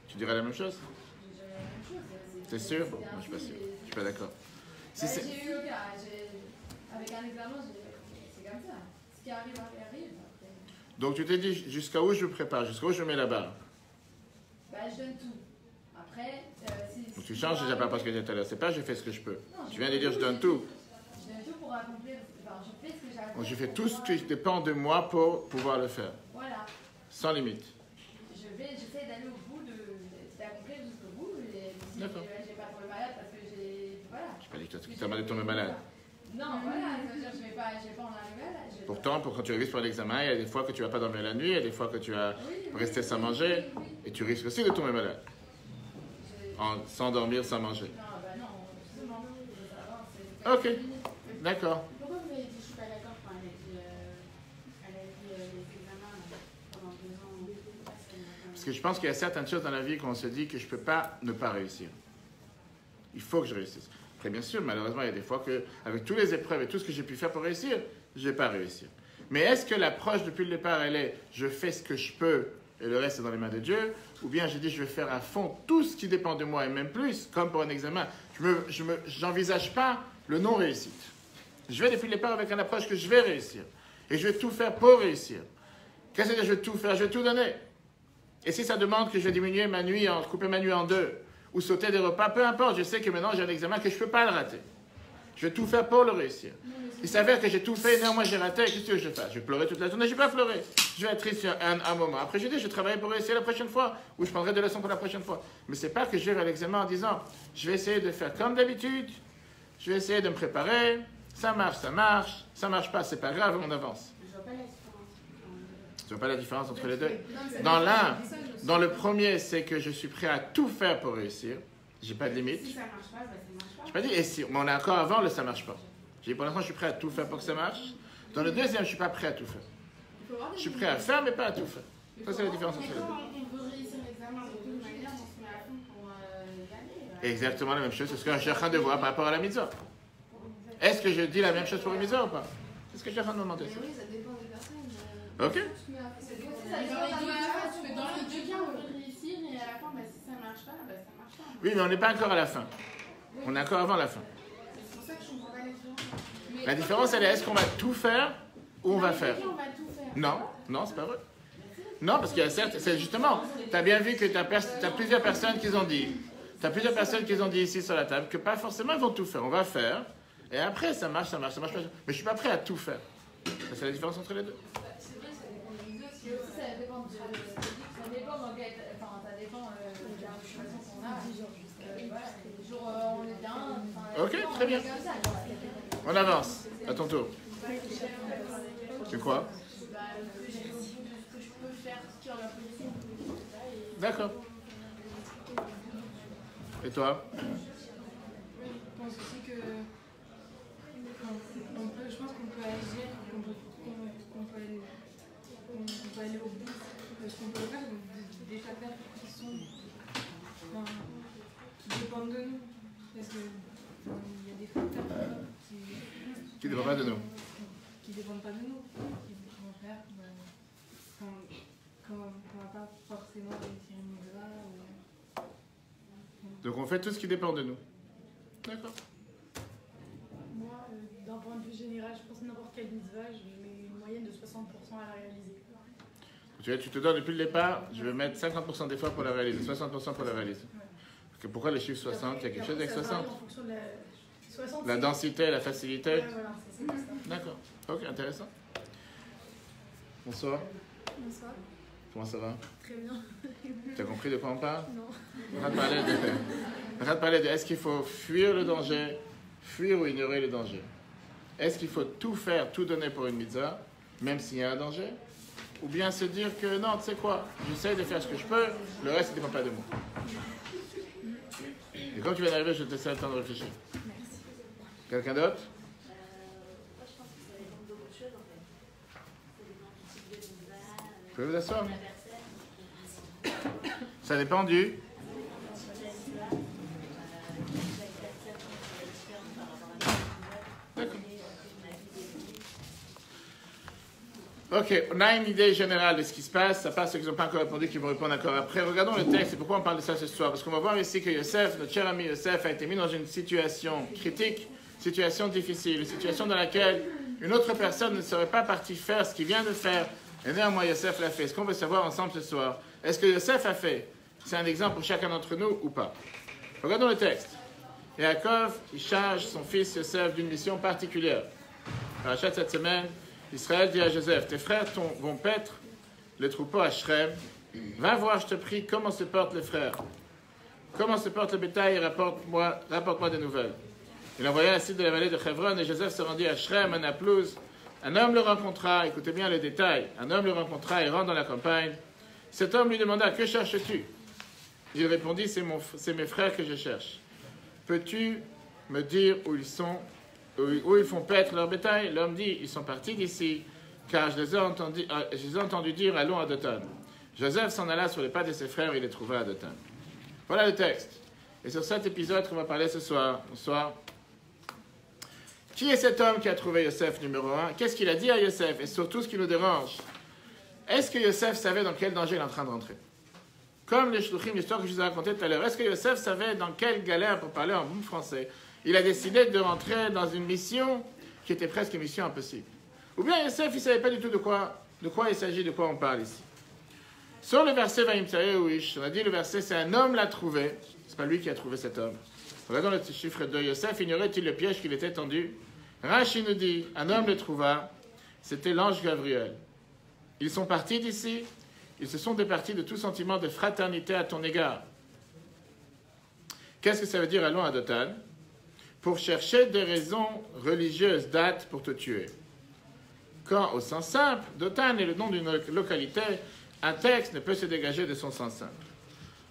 S1: Tu dirais la même chose?
S5: Je dirais la même chose.
S1: C'est sûr? Moi, je suis pas sûr. Je suis pas d'accord. Si c'est...
S5: J'ai eu le cas. Avec un examen, c'est comme ça. Ce qui arrive, arrive.
S1: Donc tu t'es dit jusqu'à où je prépare, jusqu'à où je mets la barre.
S5: Je donne tout. Après,
S1: Donc tu changes déjà pas parce que tu étais tout à l'heure. C'est pas je fais ce que je peux.
S5: Non,
S1: Tu viens de dire je donne tout.
S5: Je donne tout pour accomplir. Je fais ce que j'ai à faire.
S1: Donc je fais tout ce qui dépend de moi pour pouvoir le faire.
S5: Voilà.
S1: Sans limite.
S5: J'essaie d'aller au bout de
S1: D'accord.
S5: J'ai pas tombé malade parce que j'ai. Voilà.
S1: Je n'ai pas dit que tu as mal de tomber malade.
S5: Non, voilà, ça veut dire que je vais pas en arriver là.
S1: Pourtant, quand tu révises pour l'examen, il y a des fois que tu ne vas pas dormir la nuit, il y a des fois que tu vas rester sans manger, et tu risques aussi de tomber malade. Sans dormir, sans manger.
S5: Non, bah non, justement, ça va,
S1: Ok, d'accord.
S4: Pourquoi vous avez dit je suis pas d'accord quand elle a dit les examens pendant 2 ans?
S1: Parce que je pense qu'il y a certaines choses dans la vie qu'on se dit que je ne peux pas ne pas réussir. Il faut que je réussisse. Après, bien sûr, malheureusement, il y a des fois que, avec toutes les épreuves et tout ce que j'ai pu faire pour réussir, je n'ai pas réussi. Mais est-ce que l'approche depuis le départ, elle est je fais ce que je peux et le reste est dans les mains de Dieu? Ou bien je dis je vais faire à fond tout ce qui dépend de moi et même plus, comme pour un examen. Je n'envisage pas le non-réussite. Je vais depuis le départ avec une approche que je vais réussir. Et je vais tout faire pour réussir. Qu'est-ce que je vais tout faire? Je vais tout donner. Et si ça demande que je vais diminuer ma nuit, couper ma nuit en 2, ou sauter des repas, peu importe, je sais que maintenant j'ai un examen que je ne peux pas le rater. Je vais tout faire pour le réussir. Il s'avère que j'ai tout fait, néanmoins j'ai raté, qu'est-ce que je fais? Je vais pleurer toute la journée, je ne vais pas pleurer. Je vais être triste un moment. Après je dis, je vais travailler pour réussir la prochaine fois, ou je prendrai des leçons pour la prochaine fois. Mais ce n'est pas que je vais vers l'examen en disant, je vais essayer de faire comme d'habitude, je vais essayer de me préparer, ça marche pas, c'est pas grave, on avance.
S4: Je vois pas la différence.
S1: Tu vois pas la différence entre les deux? Dans le premier, c'est que je suis prêt à tout faire pour réussir. J'ai pas de limite.
S4: Si ça marche pas, bah ça marche pas.
S1: Je pas dit, et si, mais on est encore avant le ça marche pas. J'ai dit pour l'instant, je suis prêt à tout faire pour que ça marche. Dans le deuxième, je suis pas prêt à tout faire. Je suis prêt à faire, mais pas à tout faire. Ça, c'est la différence entre les deux.
S4: On veut réussir l'examen de toute manière, on se met à fond pour y aller.
S1: Exactement la même chose, c'est ce que je suis en train de voir par rapport à la mitzvah. Est-ce que je dis la même chose pour une mitzvah ou pas? C'est ce que je suis en train de me demander.
S3: Mais oui, ça dépend des personnes.
S1: Ok.
S4: Dans les deux cas, on veut réussir et à la fin, bah, si ça marche pas, bah, ça marche pas.
S1: Oui, mais on n'est pas encore à la fin. On est encore avant la fin.
S4: C'est pour ça que je comprends pas la différence.
S1: La différence, elle est est-ce qu'on va tout faire ou on va faire?
S4: On va tout faire.
S1: Non, c'est pas vrai. Non, parce qu'il y a certes, c'est justement, tu as bien vu que tu as plusieurs personnes qui ont dit, ici sur la table que pas forcément ils vont tout faire. On va faire, et après ça marche pas. Mais je suis pas prêt à tout faire. Ça, c'est la différence entre les deux.
S5: C'est vrai, ça dépend de l'idée aussi. Ça dépend dans quel. Enfin, ça dépend de la situation qu'on a. Voilà, des jours on est bien.
S1: Ok, très bien. On avance. À ton tour. Tu crois?
S4: Bah, ce que je peux faire sur la position.
S1: D'accord. Et toi?
S3: Je pense aussi que je pense qu'on peut agir, qu'on peut aller au bout de ce qu'on peut faire, des facteurs qui dépendent de nous. Parce que il y a des facteurs
S1: Qui ne dépendent pas de nous.
S3: qui dépendent pas de nous, qui vont faire qu'on va pas forcément réussir une mitzvah.
S1: Donc on fait tout ce qui dépend de nous. D'accord.
S6: Moi, d'un point de vue général, je pense que n'importe quelle mitzvah, je mets une moyenne de 60% à la réaliser.
S1: Tu te donnes depuis le départ, je vais mettre 50% des fois pour la réaliser, 60% pour la réaliser. Parce que pourquoi les chiffres 60? Il y a quelque chose avec 60?
S6: En fonction de la... 60,
S1: La densité, la facilité?
S6: Ouais, voilà, c'est ça.
S1: D'accord. Ok, intéressant. Bonsoir.
S6: Bonsoir.
S1: Comment ça va?
S6: Très bien.
S1: Tu as compris de quoi on parle?
S6: Non.
S1: On va te parler de est-ce qu'il faut fuir le danger, fuir ou ignorer le danger? Est-ce qu'il faut tout faire, tout donner pour une mitzvah, même s'il y a un danger? Ou bien se dire que non, tu sais quoi, j'essaie de faire ce que je peux, le reste ne dépend pas de moi. Et quand tu viens d'arriver, je te laisse le temps de réfléchir.
S6: Merci.
S1: Quelqu'un d'autre?
S7: Moi, je pense que ça dépend de beaucoup de choses en fait. Ça dépend du type de mitzvah,
S1: Vous pouvez vous asseoir?
S7: de la personne.
S1: Ça dépend du...
S7: La mitzvah, chaque personne est différente par rapport à la mitzvah.
S1: D'accord.
S7: Et ma vie des vies.
S1: Ok, on a une idée générale de ce qui se passe. Ça passe ceux qui n'ont pas encore répondu, qui vont répondre encore après. Regardons le texte et pourquoi on parle de ça ce soir. Parce qu'on va voir ici que Yosef, notre cher ami Yosef, a été mis dans une situation critique, situation difficile, une situation dans laquelle une autre personne ne serait pas partie faire ce qu'il vient de faire. Et néanmoins, Yosef l'a fait. Ce qu'on veut savoir ensemble ce soir, est-ce que Yosef a fait? C'est un exemple pour chacun d'entre nous ou pas? Regardons le texte. Yaakov, il charge son fils Yosef d'une mission particulière. Parachat de cette semaine, Israël dit à Joseph, tes frères vont paître le troupeau à Shrem. Va voir, je te prie, comment se portent les frères. comment se porte le bétail et rapporte-moi des nouvelles. Il envoya à Sid de la vallée de Chevron et Joseph se rendit à Shrem, à Naplouse. Un homme le rencontra, écoutez bien les détails, un homme le rencontra et rentre dans la campagne. Cet homme lui demanda, que cherches-tu? Il répondit, c'est mes frères que je cherche. Peux-tu me dire où ils sont, où ils font paître leur bétail? L'homme dit, ils sont partis d'ici, car je les ai entendus dire, allons à Dothan. Joseph s'en alla sur les pas de ses frères et les trouva à Dothan. Voilà le texte. Et sur cet épisode qu'on va parler ce soir, bonsoir. Qui est cet homme qui a trouvé Yosef numéro 1? Qu'est-ce qu'il a dit à Yosef? Et surtout, ce qui nous dérange, est-ce que Yosef savait dans quel danger il est en train de rentrer? Comme les shluchim, l'histoire que je vous ai racontée tout à l'heure, est-ce que Yosef savait dans quelle galère, pour parler en bon français, il a décidé de rentrer dans une mission qui était presque une mission impossible? Ou bien Yosef, il ne savait pas du tout de quoi il s'agit, de quoi on parle ici. Sur le verset Vayim Tzareh Uish, on a dit le verset, c'est un homme l'a trouvé. C'est pas lui qui a trouvé cet homme. Regardons le chiffre de Yosef, ignorait-il le piège qu'il était tendu? Rashi nous dit, un homme le trouva, c'était l'ange Gabriel. Ils sont partis d'ici, ils se sont départis de tout sentiment de fraternité à ton égard. Qu'est-ce que ça veut dire allons à Dothan? Pour chercher des raisons religieuses, dates pour te tuer. Quand, au sens simple, Dothan est le nom d'une localité, un texte ne peut se dégager de son sens simple.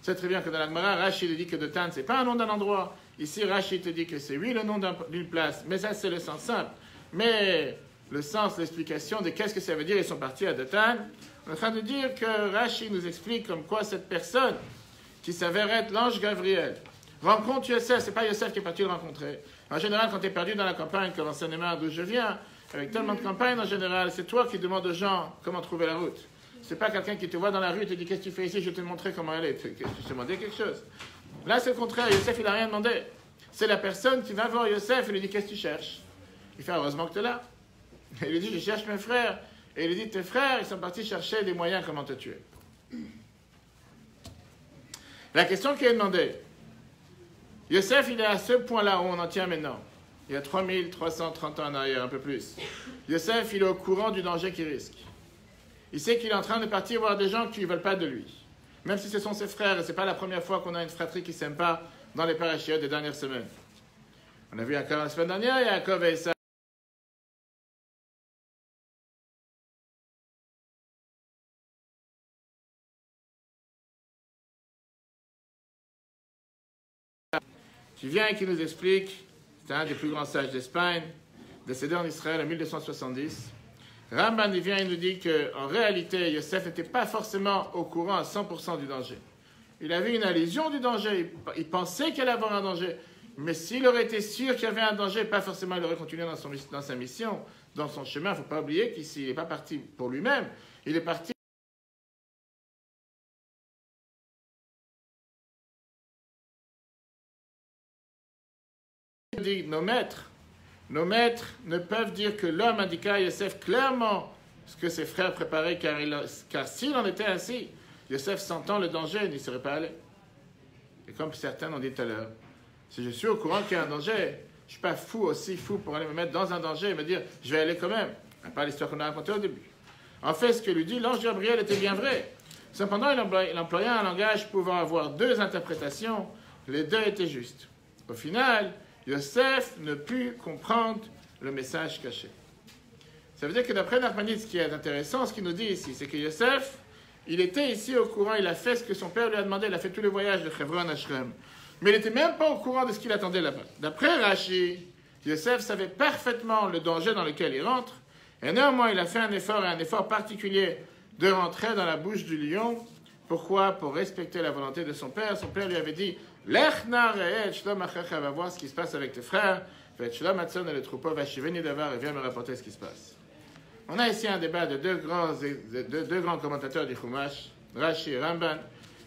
S1: C'est très bien que dans la Gemara, Rashi dit que Dothan, ce n'est pas un nom d'un endroit. Ici, Rashi te dit que c'est oui le nom d'une place, mais ça, c'est le sens simple. Mais le sens, l'explication de qu'est-ce que ça veut dire, ils sont partis à Dothan, on est en train de dire que Rashi nous explique comme quoi cette personne, qui s'avère être l'ange Gabriel, rencontre Yosef, c'est pas Yosef qui est parti le rencontrer. En général, quand tu es perdu dans la campagne, comme en Seine-et-Marne d'où je viens, avec tellement de campagnes en général, c'est toi qui demandes aux gens comment trouver la route. C'est pas quelqu'un qui te voit dans la rue et te dit qu'est-ce que tu fais ici, je vais te montrer comment aller. Tu te demandais quelque chose. Là, c'est le contraire. Yosef, il n'a rien demandé. C'est la personne qui va voir Yosef et lui dit qu'est-ce que tu cherches. Il fait heureusement que tu es là. Et il lui dit je cherche mes frères. Et il lui dit tes frères, ils sont partis chercher des moyens comment te tuer. La question qui est demandée, Yosef, il est à ce point-là où on en tient maintenant. Il y a 3330 ans en arrière, un peu plus. Yosef, il est au courant du danger qu'il risque. Il sait qu'il est en train de partir voir des gens qui ne veulent pas de lui. Même si ce sont ses frères, et ce n'est pas la première fois qu'on a une fratrie qui ne s'aime pas dans les parachiotes des dernières semaines. On a vu Yaakov la semaine dernière, Yaakov et Esav. Qui vient et qui nous explique, c'est un des plus grands sages d'Espagne, décédé en Israël en 1270. Ramban, il vient et nous dit qu'en réalité, Yosef n'était pas forcément au courant à 100% du danger. Il avait une allusion du danger, il pensait qu'il allait avoir un danger, mais s'il aurait été sûr qu'il y avait un danger, pas forcément il aurait continué dans sa mission, dans son chemin. Il ne faut pas oublier qu'ici, il n'est pas parti pour lui-même, il est parti. Il dit, nos maîtres ne peuvent dire que l'homme indiqua à Yosef clairement ce que ses frères préparaient, car s'il en était ainsi, Yosef, sentant le danger, n'y serait pas allé. Et comme certains l'ont dit tout à l'heure, si je suis au courant qu'il y a un danger, je ne suis pas aussi fou pour aller me mettre dans un danger et me dire, je vais aller quand même. À part l'histoire qu'on a racontée au début. En fait, ce que lui dit l'ange Gabriel était bien vrai. Cependant, il employa un langage pouvant avoir deux interprétations. Les deux étaient justes. Au final, Yosef ne put comprendre le message caché. Ça veut dire que d'après Nachmanides, ce qui est intéressant, ce qu'il nous dit ici, c'est que Yosef, il était ici au courant, il a fait ce que son père lui a demandé, il a fait tous les voyages de Hebron à Shrem. Mais il n'était même pas au courant de ce qu'il attendait là-bas. D'après Rashi, Yosef savait parfaitement le danger dans lequel il rentre, et néanmoins il a fait un effort particulier de rentrer dans la bouche du lion. Pourquoi? Pour respecter la volonté de son père. Son père lui avait dit, Lech na re'et shlom achecha, va voir ce qui se passe avec tes frères, fais shlom atzon et le troupeau va shiveni davar et viens me rapporter ce qui se passe. On a ici un débat de deux grands commentateurs du Chumash, Rashi et Ramban.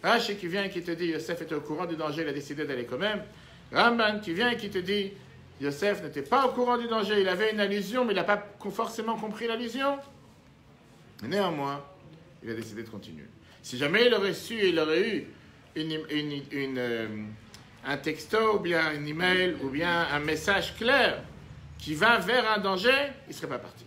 S1: Rashi qui vient et qui te dit Yosef était au courant du danger, il a décidé d'aller quand même. Ramban qui vient et qui te dit Yosef n'était pas au courant du danger, il avait une allusion, mais il n'a pas forcément compris l'allusion. Néanmoins, il a décidé de continuer. Si jamais il aurait su, il aurait eu un texto, ou bien un email, ou bien un message clair qui va vers un danger, il ne serait pas parti.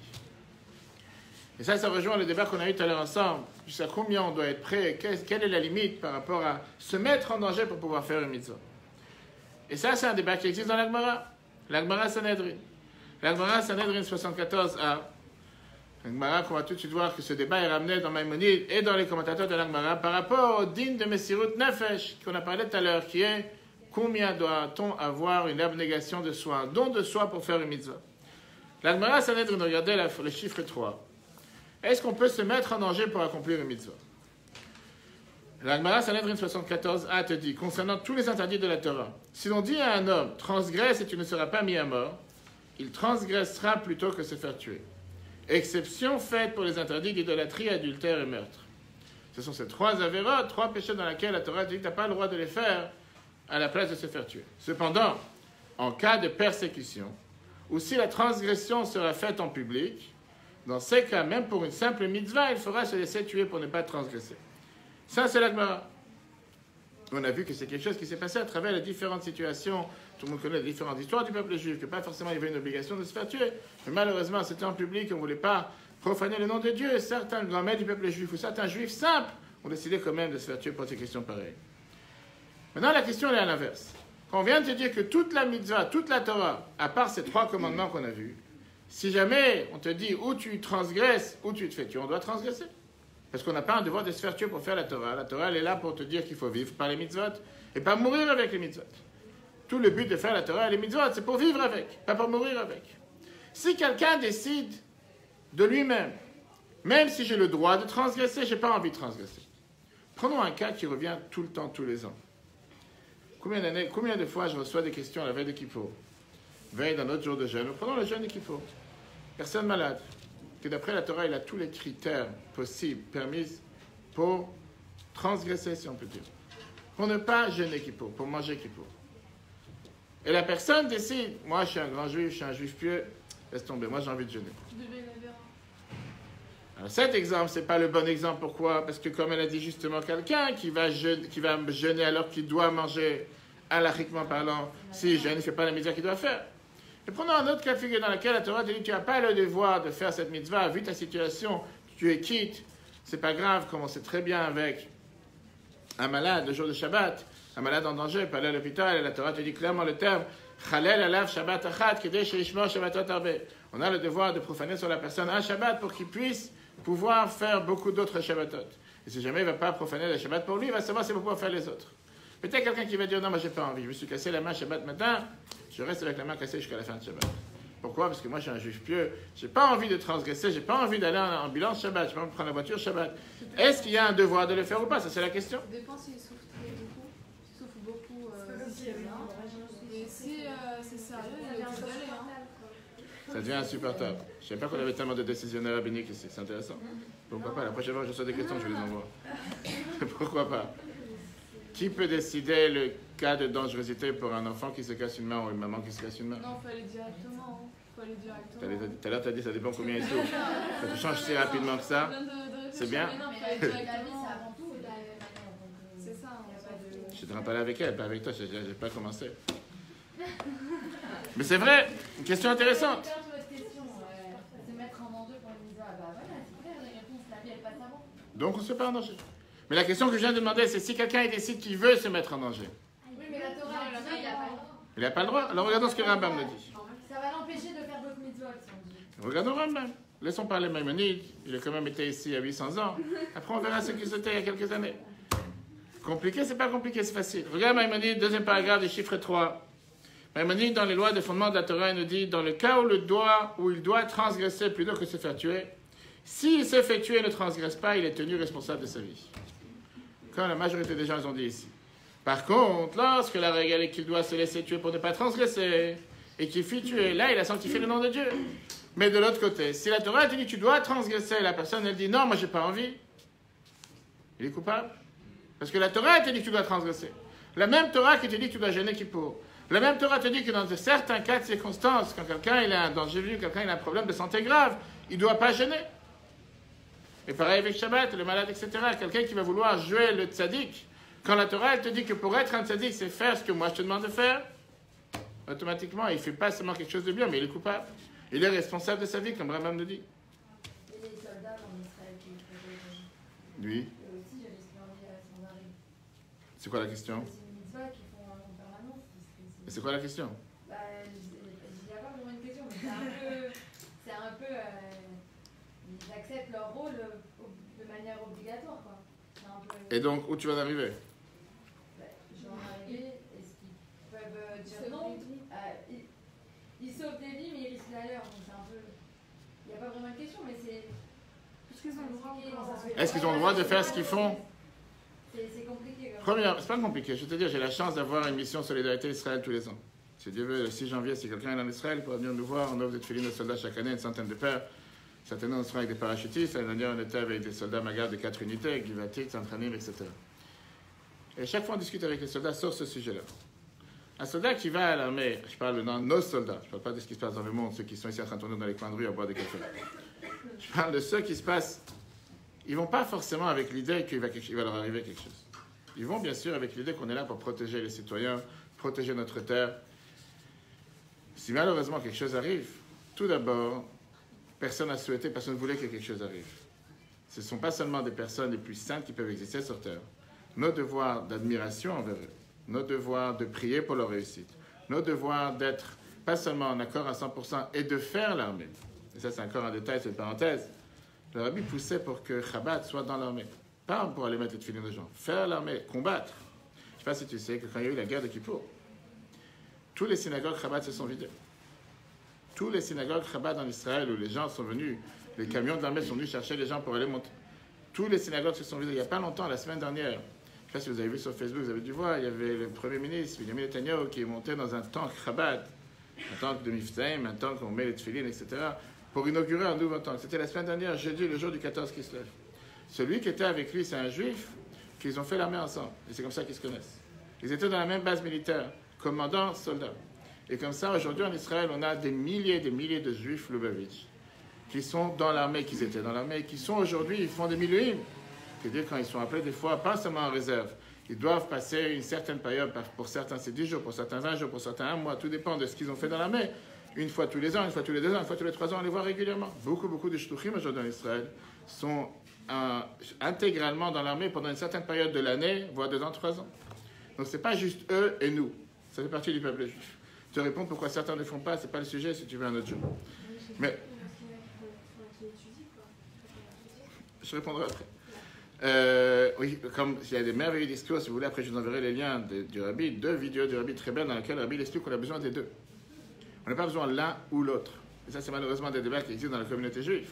S1: Et ça rejoint le débat qu'on a eu tout à l'heure ensemble. Jusqu'à combien on doit être prêt, quelle est la limite par rapport à se mettre en danger pour pouvoir faire une mitzvah. Et ça, c'est un débat qui existe dans l'Agmara. L'Agmara Sanhedrin. L'Agmara Sanhedrin 74a. L'Agmara, qu'on va tout de suite voir que ce débat est ramené dans Maïmonide et dans les commentateurs de l'Agmara par rapport au din de Messirut Nefesh, qu'on a parlé tout à l'heure, qui est combien doit-on avoir une abnégation de soi, un don de soi pour faire une mitzvah. L'Agmara Sanhedrin, regardez le chiffre 3. Est-ce qu'on peut se mettre en danger pour accomplir une mitzvah? L'Agmara Sanhedrin 74a te dit, concernant tous les interdits de la Torah, si l'on dit à un homme, transgresse et tu ne seras pas mis à mort, il transgressera plutôt que se faire tuer. Exception faite pour les interdits d'idolâtrie, adultère et meurtre. Ce sont ces trois avérotes, trois péchés dans lesquels la Torah dit que tu n'as pas le droit de les faire à la place de se faire tuer. Cependant, en cas de persécution, ou si la transgression sera faite en public, dans ces cas, même pour une simple mitzvah, il faudra se laisser tuer pour ne pas transgresser. Ça, c'est l'Agmara. On a vu que c'est quelque chose qui s'est passé à travers les différentes situations. Tout le monde connaît les différentes histoires du peuple juif, que pas forcément il y avait une obligation de se faire tuer. Mais malheureusement, c'était en public, on ne voulait pas profaner le nom de Dieu. Et certains grands-mères du peuple juif, ou certains juifs simples, ont décidé quand même de se faire tuer pour ces questions pareilles. Maintenant, la question elle est à l'inverse. Quand on vient de te dire que toute la mitzvah, toute la Torah, à part ces trois commandements qu'on a vus, si jamais on te dit ou tu transgresses ou tu te fais tuer, on doit transgresser. Parce qu'on n'a pas un devoir de se faire tuer pour faire la Torah. La Torah, elle est là pour te dire qu'il faut vivre par les mitzvot et pas mourir avec les mitzvot. Tout le but de faire la Torah et les mitzvot, c'est pour vivre avec, pas pour mourir avec. Si quelqu'un décide de lui-même, même si j'ai le droit de transgresser, je n'ai pas envie de transgresser. Prenons un cas qui revient tout le temps, tous les ans. Combien de fois je reçois des questions à la veille de Kippour, veille d'un autre jour de jeûne, prenons le jeûne de Kippour. Personne malade, que d'après la Torah, il a tous les critères possibles, permis pour transgresser, si on peut dire. Pour ne pas jeûner Kippour, pour manger Kippour. Et la personne décide, moi je suis un grand juif, je suis un juif pieux, laisse tomber, moi j'ai envie de jeûner. Alors cet exemple, ce n'est pas le bon exemple. Pourquoi? Parce que comme elle a dit justement, quelqu'un qui va jeûner alors qu'il doit manger, halachiquement parlant, s'il jeûne, il ne fait pas la mitzvah qu'il doit faire. Et prenons un autre cas de figure dans lequel la Torah te dit tu n'as pas le devoir de faire cette mitzvah, vu ta situation, tu es quitte, c'est pas grave, comme on sait très bien avec un malade le jour de Shabbat, un malade en danger, pas aller à l'hôpital, et la Torah te dit clairement le terme Chalel alav Shabbat achat, kedei sheishmor Shabbatot arbe. On a le devoir de profaner sur la personne un Shabbat pour qu'il puisse pouvoir faire beaucoup d'autres Shabbatot. Et si jamais il ne va pas profaner le Shabbat pour lui, il va savoir s'il va pouvoir faire les autres. Peut-être quelqu'un qui va dire non, moi j'ai pas envie, je me suis cassé la main Shabbat matin, je reste avec la main cassée jusqu'à la fin de Shabbat. Pourquoi? Parce que moi je suis un juif pieux, j'ai pas envie de transgresser, j'ai pas envie d'aller en ambulance Shabbat, je peux pas me prendre la voiture Shabbat. Est-ce qu'il y a un devoir de le faire ou pas? Ça c'est la question.
S3: Ça dépend s'il souffre beaucoup. S'il souffre beaucoup, et si c'est sérieux, il est obligé d'aller.
S1: Ça devient insupportable. Je ne savais pas qu'on avait tellement de décisionnaires rabbiniques ici, c'est intéressant. Pourquoi pas? La prochaine fois que je reçois des questions, je les envoie. Pourquoi pas? Qui peut décider le cas de dangerosité pour un enfant qui se casse une main ou une maman qui se casse une main?
S3: Non, il faut aller directement. Tout
S1: à l'heure, tu as dit ça dépend combien il souffre. Ça te change si rapidement que ça. C'est bien.
S3: C'est ça.
S1: Je suis en train de parler avec elle, pas avec toi, je n'ai pas commencé. Mais c'est vrai, une question intéressante.
S5: Se mettre en danger pour une mitzvah, bah voilà, c'est clair, la réponse, la vie, elle passe avant.
S1: Donc on ne se met pas en danger. Mais la question que je viens de demander, c'est si quelqu'un décide qu'il veut se mettre en danger.
S5: Oui, mais la Torah, il n'a pas le droit.
S1: Il n'a pas le droit. Alors regardons ce que Rambam nous dit.
S5: Ça va l'empêcher de faire d'autres mitzvot, si on dit.
S1: Regardons Rambam. Laissons parler Maïmonide. Il a quand même été ici il y a 800 ans. Après, on verra ce qu'il était il y a quelques années. Compliqué, c'est pas compliqué, c'est facile. Regarde Maïmonide, deuxième paragraphe du chiffre 3. Maïmonide, dans les lois de fondement de la Torah, il nous dit, dans le cas où il doit transgresser plutôt que se faire tuer, s'il se fait tuer et ne transgresse pas, il est tenu responsable de sa vie. Comme la majorité des gens ont dit ici. Par contre, lorsque la règle est qu'il doit se laisser tuer pour ne pas transgresser, et qu'il fit tuer, là, il a sanctifié le nom de Dieu. Mais de l'autre côté, si la Torah te dit tu dois transgresser, la personne, elle dit non, moi j'ai pas envie, il est coupable. Parce que la Torah te dit que tu dois transgresser. La même Torah qui te dit que tu dois jeûner Kippour. La même Torah te dit que dans certains cas de circonstances, quand quelqu'un il a un danger vu, quelqu'un il a un problème de santé grave, il ne doit pas jeûner. Et pareil avec Shabbat, le malade, etc. Quelqu'un qui va vouloir jouer le tzaddik, quand la Torah elle te dit que pour être un tzaddik, c'est faire ce que moi je te demande de faire, automatiquement, il ne fait pas seulement quelque chose de bien, mais il est coupable. Il est responsable de sa vie, comme Rambam nous dit.
S5: Et les soldats soldats en Israël qui font
S1: Lui,
S5: eux aussi, je risque d'enlever sans arrêt.
S1: c'est quoi la question?
S5: C'est une mitzvah qu'ils font en permanence.
S1: Et c'est quoi la question?
S5: Bah, il n'y a pas vraiment une question, mais c'est un peu ils acceptent leur rôle de manière obligatoire, quoi. C'est un peu,
S1: Et donc, où tu vas en arriver?
S5: je vais en arriver, est-ce qu'ils peuvent dire non? Ils sauvent des vies, mais ils risquent la leur, donc c'est un peu... Il n'y a pas vraiment une question, mais c'est...
S3: Est-ce qu'ils ont le droit ou
S1: Est-ce qu'ils ont le droit de faire ce qu'ils font?
S5: C'est compliqué.
S1: Première, c'est pas compliqué. Je vais te dire, j'ai la chance d'avoir une mission Solidarité Israël tous les ans. Si Dieu veut, le 6 janvier, si quelqu'un est en Israël, il pourra venir nous voir. On offre des tefilines de soldats chaque année, une centaine de paires. Cette année, on sera avec des parachutistes. L'année dernière, on était avec des soldats Magar de 4 unités, Givatik, Santranim, etc. Et chaque fois, on discute avec les soldats sur ce sujet-là. Un soldat qui va à l'armée, je parle de nos soldats, je ne parle pas de ce qui se passe dans le monde, ceux qui sont ici en train de tourner dans les coins de rue à boire des cafés. Je parle de ceux qui se passent. Ils ne vont pas forcément avec l'idée qu'il va leur arriver quelque chose. Ils vont bien sûr avec l'idée qu'on est là pour protéger les citoyens, protéger notre terre. Si malheureusement quelque chose arrive, tout d'abord, personne n'a souhaité, personne ne voulait que quelque chose arrive. Ce ne sont pas seulement des personnes les plus saintes qui peuvent exister sur terre. Nos devoirs d'admiration envers eux, nos devoirs de prier pour leur réussite, nos devoirs d'être pas seulement en accord à 100% et de faire l'armée. Et ça, c'est encore un détail, c'est une parenthèse. Le rabbi poussait pour que Chabad soit dans l'armée. Pas pour aller mettre les tefilines de gens. Faire l'armée, combattre. Je ne sais pas si tu sais que quand il y a eu la guerre de Kippour, tous les synagogues Chabad se sont vidées. Tous les synagogues Chabad en Israël où les gens sont venus, les camions de l'armée sont venus chercher les gens pour aller monter. Tous les synagogues se sont vidées. Il n'y a pas longtemps, la semaine dernière, je ne sais pas si vous avez vu sur Facebook, vous avez dû voir, il y avait le Premier ministre, Benjamin Netanyahu, qui est monté dans un tank Chabad, un tank de Miftaim, un tank où on met les tefilines, etc., pour inaugurer un nouveau tank. C'était la semaine dernière, jeudi, le jour du 14 qui se lève. Celui qui était avec lui, c'est un juif qu'ils ont fait l'armée ensemble. Et c'est comme ça qu'ils se connaissent. Ils étaient dans la même base militaire, commandant, soldat. Et comme ça, aujourd'hui en Israël, on a des milliers de juifs Lubavitch qui sont dans l'armée, qui étaient dans l'armée, qui sont aujourd'hui, ils font des milléniums. C'est-à-dire quand ils sont appelés des fois, pas seulement en réserve, ils doivent passer une certaine période, pour certains c'est 10 jours, pour certains 20 jours, pour certains 1 mois, tout dépend de ce qu'ils ont fait dans l'armée. Une fois tous les ans, une fois tous les 2 ans, une fois tous les 3 ans, on les voit régulièrement. Beaucoup de shtuchim aujourd'hui en Israël sont intégralement dans l'armée pendant une certaine période de l'année, voire 2 ans, 3 ans. Donc c'est pas juste eux et nous, ça fait partie du peuple juif. Te répondre pourquoi certains ne le font pas, c'est pas le sujet si tu veux un autre jour. Mais je répondrai après. Oui, comme il y a des merveilleux discours, si vous voulez, après je vous enverrai les liens du rabbi, 2 vidéos du rabbi très belles dans lesquelles le rabbi explique qu'on a besoin des deux. On n'a pas besoin l'un ou l'autre. Et ça, c'est malheureusement des débats qui existent dans la communauté juive.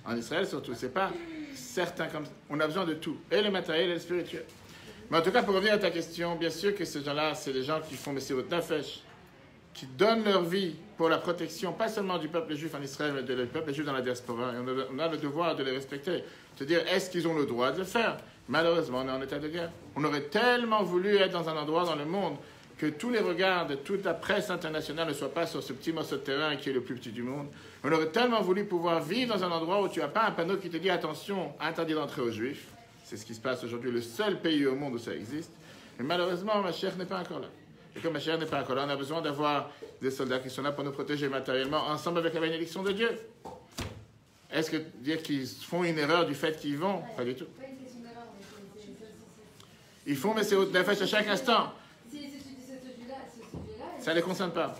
S1: En Israël, surtout, c'est pas certain comme ça. On a besoin de tout, et le matériel et le spirituel. Mais en tout cas, pour revenir à ta question, bien sûr que ces gens-là, c'est des gens qui font Messirut Nafesh, qui donnent leur vie pour la protection, pas seulement du peuple juif en Israël, mais du peuple juif dans la diaspora. Et on a le devoir de les respecter. Se dire, est-ce qu'ils ont le droit de le faire? Malheureusement, on est en état de guerre. On aurait tellement voulu être dans un endroit dans le monde que tous les regards de toute la presse internationale ne soient pas sur ce petit morceau de terrain qui est le plus petit du monde. On aurait tellement voulu pouvoir vivre dans un endroit où tu n'as pas un panneau qui te dit, attention, interdit d'entrer aux juifs. C'est ce qui se passe aujourd'hui, le seul pays au monde où ça existe. Mais malheureusement, ma chère n'est pas encore là. Et comme ma chère n'est pas encore là, on a besoin d'avoir des soldats qui sont là pour nous protéger matériellement, ensemble avec la bénédiction de Dieu. Est-ce que dire qu'ils font une erreur du fait qu'ils vont? Pas du tout.
S5: Pas une question d'erreur, mais
S1: Ils font Messirut Nefesh à chaque instant.
S5: si tu dis ce sujet-là,
S1: Ça ne les concerne pas.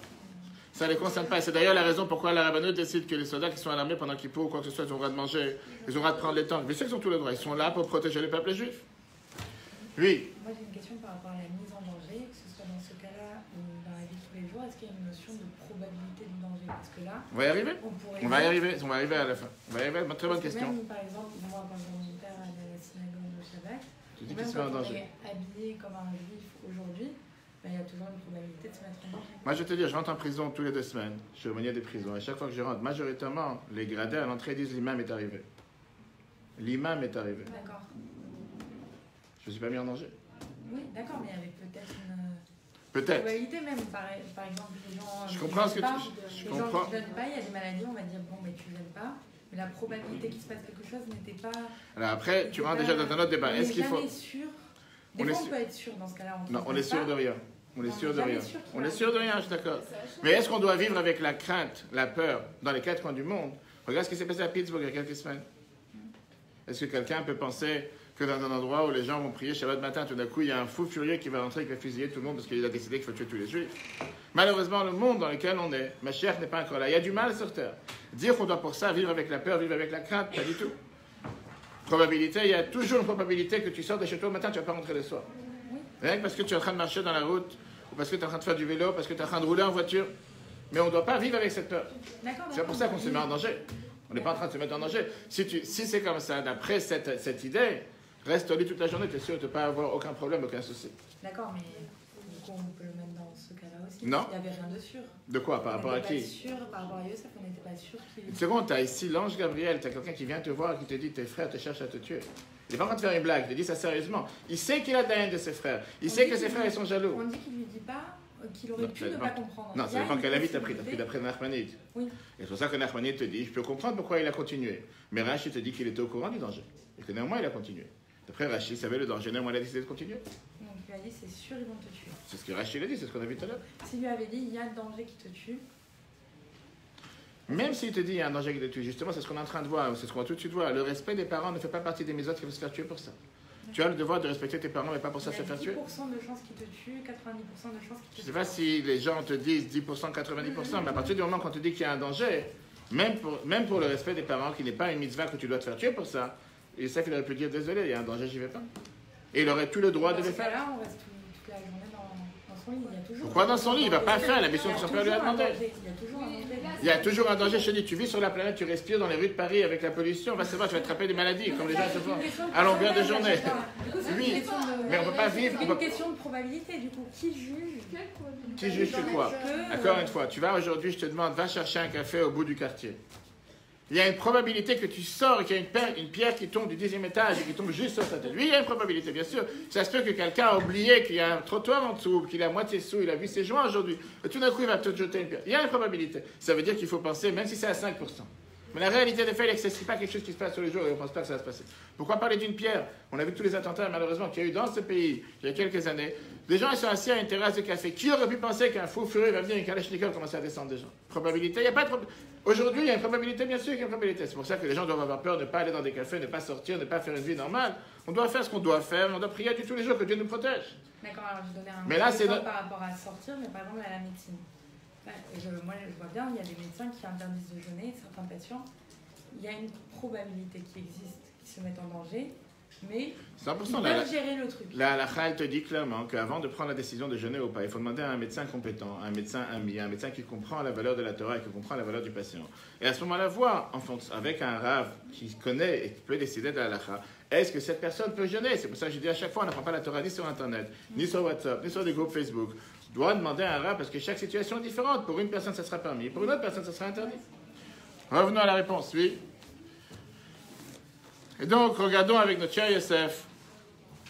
S1: Ça ne les concerne pas. C'est d'ailleurs la raison pourquoi la rabbinut décide que les soldats qui sont à l'armée pendant Kippour ou quoi que ce soit, ils ont le droit de manger, ils ont le droit de prendre les tanks. Mais ceux qui ont tout le droit, ils sont là pour protéger le peuple juif. Oui.
S6: Moi j'ai une question par rapport à la mise en danger, que ce soit dans ce cas-là ou dans la vie de tous les jours, est-ce qu'il y a une notion de probabilité du danger? Parce que là,
S1: On va y arriver. On va y arriver. On va arriver à la fin. On va y arriver. Très bonne question.
S6: Même, par exemple, moi, par exemple, mon père allait à la synagogue au Shabbat.
S1: Tu dis qu'il
S6: Même
S1: se met en
S6: quand on
S1: danger.
S6: est habillé comme un juif aujourd'hui, ben, il y a toujours une probabilité de se mettre en danger.
S1: Moi, je vais te dire, je rentre en prison tous les 2 semaines. Je suis aumônier des prisons. Et chaque fois que je rentre, majoritairement, les gradés à l'entrée disent l'imam est arrivé. L'imam est arrivé.
S6: D'accord.
S1: Je ne suis pas mis en danger.
S6: Oui, d'accord, mais avec peut-être une
S1: Peut-être.
S6: probabilité même. Par exemple, les gens.
S1: Je comprends ce que tu.
S6: Les
S1: Je
S6: gens
S1: comprends.
S6: qui ne viennent pas, il y a des maladies, on va dire bon, mais tu ne viens pas. Mais la probabilité qu'il se passe quelque chose n'était pas.
S1: Alors après, tu rentres déjà dans un autre débat. Est-ce qu'il faut.
S6: On est sûr. Des
S1: On est
S6: fois, on
S1: sûr.
S6: peut être sûr dans ce cas-là.
S1: Non, on est sûr de rien. On est
S6: Non,
S1: sûr de
S6: jamais
S1: rien.
S6: sûr qu'il
S1: On
S6: va
S1: est sûr de rien, je suis d'accord. Mais est-ce qu'on doit vivre avec la crainte, la peur, dans les 4 coins du monde? Regarde ce qui s'est passé à Pittsburgh il y a quelques semaines. Est-ce que quelqu'un peut penser que dans un endroit où les gens vont prier Shabbat matin, tout d'un coup, il y a un fou furieux qui va rentrer, qui va fusiller tout le monde parce qu'il a décidé qu'il faut tuer tous les juifs? Malheureusement, le monde dans lequel on est, Mashiach n'est pas encore là. Il y a du mal sur terre. Dire qu'on doit pour ça vivre avec la peur, vivre avec la crainte, pas du tout. Probabilité, il y a toujours une probabilité que tu sors de chez toi le matin, tu ne vas pas rentrer le soir. Rien que parce que tu es en train de marcher dans la route, ou parce que tu es en train de faire du vélo, parce que tu es en train de rouler en voiture. Mais on ne doit pas vivre avec cette peur. C'est pour ça qu'on se met en danger. On n'est pas en train de se mettre en danger. Si c'est comme ça, d'après cette idée, reste au lit toute la journée, tu es sûr de ne pas avoir aucun problème, aucun souci.
S6: D'accord, mais du coup, on peut le mettre dans ce cas-là aussi.
S1: Non.
S6: Il n'y avait rien de sûr.
S1: De quoi? Par rapport à qui?
S6: Par rapport à Yosef, on n'était pas sûr qu'il...
S1: Une seconde, tu as ici l'ange Gabriel, tu as quelqu'un qui vient te voir et qui te dit tes frères te cherchent à te tuer. Il n'est pas en train de faire une blague, il te dit ça sérieusement. Il sait qu'il a de la haine de ses frères. Il sait que ses frères ils sont jaloux.
S6: On dit qu'il ne lui dit pas qu'il aurait pu ne pas comprendre.
S1: Non, ça dépend quel avis tu as pris. Tu as pris d'après Nachmanide.
S6: Oui.
S1: Et c'est pour ça que Nachmanide te dit je peux comprendre pourquoi il a continué. Mais Rashi te dit qu'il était au courant du danger. Et que néanmoins il a continué. D'après Rashi, savait le danger, néanmoins il a décidé de continuer.
S6: Donc il lui a dit c'est sûr, ils vont te tuer.
S1: C'est ce que Rashi a dit, c'est ce qu'on a vu tout à l'heure.
S6: S'il lui avait dit il y a un danger qui te tue.
S1: Même s'il te dit il y a un danger qui te tue, justement, c'est ce qu'on est en train de voir, c'est ce qu'on va tout de suite voir. Le respect des parents ne fait pas partie des misotes qui vont se faire tuer pour ça. Tu as le devoir de respecter tes parents, mais pas pour ça se faire tuer.
S6: 10% de chances qu'il te tue, 90% de chances qu'il te tue.
S1: Je ne sais pas si les gens te disent 10%, 90%, mais à partir du moment qu'on te dit qu'il y a un danger, même pour le respect des parents, qui n'est pas une mitzvah que tu dois te faire tuer pour ça, Youssef, il aurait pu dire désolé, il y a un danger, j'y vais pas. Et il aurait tout le droit de le faire.
S6: Là, on reste toute la journée dans son lit. Il y a toujours...
S1: Pourquoi dans son lit? Il ne va pas faire la mission que son père lui a demandé.
S6: Il y a toujours un danger.
S1: Il y a toujours un danger, je te dis, tu vis sur la planète, tu respires dans les rues de Paris avec la pollution, va savoir, tu vas attraper des maladies, comme les gens se font à longueur de journée. Oui, mais on ne peut pas vivre.
S6: C'est une question de probabilité, du coup. Qui juge?
S1: Qui juge sur quoi? Encore une fois, tu vas aujourd'hui, je te demande, va chercher un café au bout du quartier. Il y a une probabilité que tu sors et qu'il y a une pierre qui tombe du 10e étage et qui tombe juste sur ta tête. Oui, il y a une probabilité, bien sûr. Ça se peut que quelqu'un a oublié qu'il y a un trottoir en dessous, qu'il est à moitié sous, il a vu ses joints aujourd'hui. Et tout d'un coup, il va te jeter une pierre. Il y a une probabilité. Ça veut dire qu'il faut penser, même si c'est à 5%. Mais la réalité des faits, ce n'est pas quelque chose qui se passe tous les jours et on ne pense pas que ça va se passer. Pourquoi parler d'une pierre? On a vu tous les attentats, malheureusement, qu'il y a eu dans ce pays il y a quelques années. Des gens ils sont assis à une terrasse de café. Qui aurait pu penser qu'un fou furieux va venir, une kalachnikov commencer à descendre des gens? Probabilité? Il n'y a pas de probabilité. Aujourd'hui, il y a une probabilité, bien sûr qu'il y a une probabilité. C'est pour ça que les gens doivent avoir peur de ne pas aller dans des cafés, de ne pas sortir, de ne pas faire une vie normale. On doit faire ce qu'on doit faire, on doit prier Dieu tous les jours, que Dieu nous protège.
S6: D'accord, alors je donnais un
S1: mais là, c'est
S6: par rapport à sortir, mais par exemple à la médecine. Moi, je vois bien, il y a des médecins qui interdisent de jeûner, certains patients. Il y a une probabilité qui existe, qui se mettent en danger, mais
S1: 100%,
S6: ils peuvent gérer le truc.
S1: La halakha, elle te dit clairement qu'avant de prendre la décision de jeûner ou pas, il faut demander à un médecin compétent, un médecin ami, un médecin qui comprend la valeur de la Torah et qui comprend la valeur du patient. Et à ce moment-là, voir, avec un rav qui connaît et qui peut décider de la halakha, est-ce que cette personne peut jeûner? C'est pour ça que je dis à chaque fois, on n'apprend pas la Torah ni sur Internet, ni sur WhatsApp, ni sur des groupes Facebook. On doit demander à un rav parce que chaque situation est différente. Pour une personne, ça sera permis. Pour une autre personne, ça sera interdit. Revenons à la réponse, oui. Et donc, regardons avec notre cher Yosef.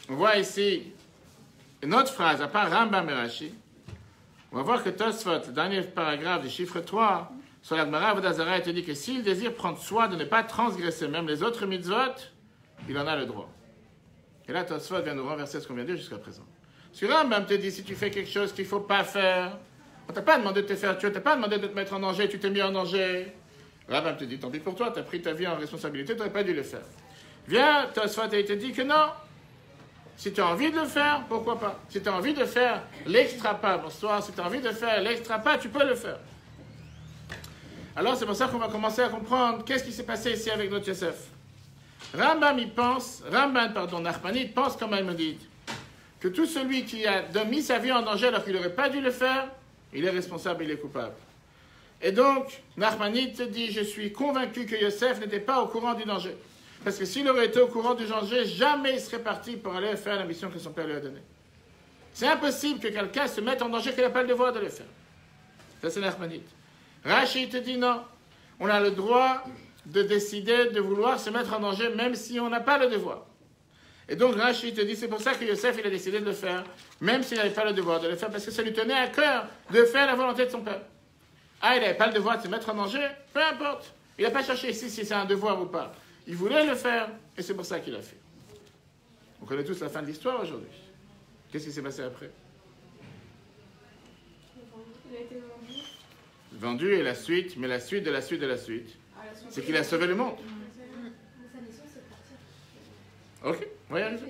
S1: On voit ici une autre phrase, à part Rambam et Rashi. On va voir que Tosfot, le dernier paragraphe du chiffre 3, sur la Gemara Vodazara, te dit que s'il désire prendre soin de ne pas transgresser même les autres mitzvot, il en a le droit. Et là, Tosfot vient nous renverser ce qu'on vient de dire jusqu'à présent. Parce que Rambam te dit, si tu fais quelque chose qu'il ne faut pas faire, on ne t'a pas demandé de te faire tuer, on ne t'a pas demandé de te mettre en danger, tu t'es mis en danger. Rambam te dit, tant pis pour toi, tu as pris ta vie en responsabilité, tu n'aurais pas dû le faire. Viens, Tosfot, et il te dit que non. Si tu as envie de le faire, pourquoi pas? Si tu as envie de faire l'extra pas, bonsoir, si tu as envie de faire l'extra pas, tu peux le faire. Alors c'est pour ça qu'on va commencer à comprendre qu'est-ce qui s'est passé ici avec notre Yosef. Nachmanide pense comme Maïmonide que tout celui qui a mis sa vie en danger alors qu'il n'aurait pas dû le faire, il est responsable, il est coupable. Et donc, Nachmanide te dit, je suis convaincu que Yosef n'était pas au courant du danger. Parce que s'il aurait été au courant du danger, jamais il serait parti pour aller faire la mission que son père lui a donnée. C'est impossible que quelqu'un se mette en danger qu'il n'a pas le devoir de le faire. Ça, c'est Nachmanide. Rashi te dit non. On a le droit de décider de vouloir se mettre en danger même si on n'a pas le devoir. Et donc Rashi te dit, c'est pour ça que Yosef il a décidé de le faire, même s'il n'avait pas le devoir de le faire, parce que ça lui tenait à cœur de faire la volonté de son père. Ah, il n'avait pas le devoir de se mettre en danger, peu importe. Il n'a pas cherché ici si c'est un devoir ou pas. Il voulait le faire, et c'est pour ça qu'il l'a fait. On connaît tous la fin de l'histoire aujourd'hui. Qu'est-ce qui s'est passé après?
S3: Il a été vendu.
S1: Vendu et la suite, mais la suite de la suite de la suite, c'est qu'il a sauvé le monde.
S2: Sa mission, c'est de partir.
S1: Ok, on va y arriver.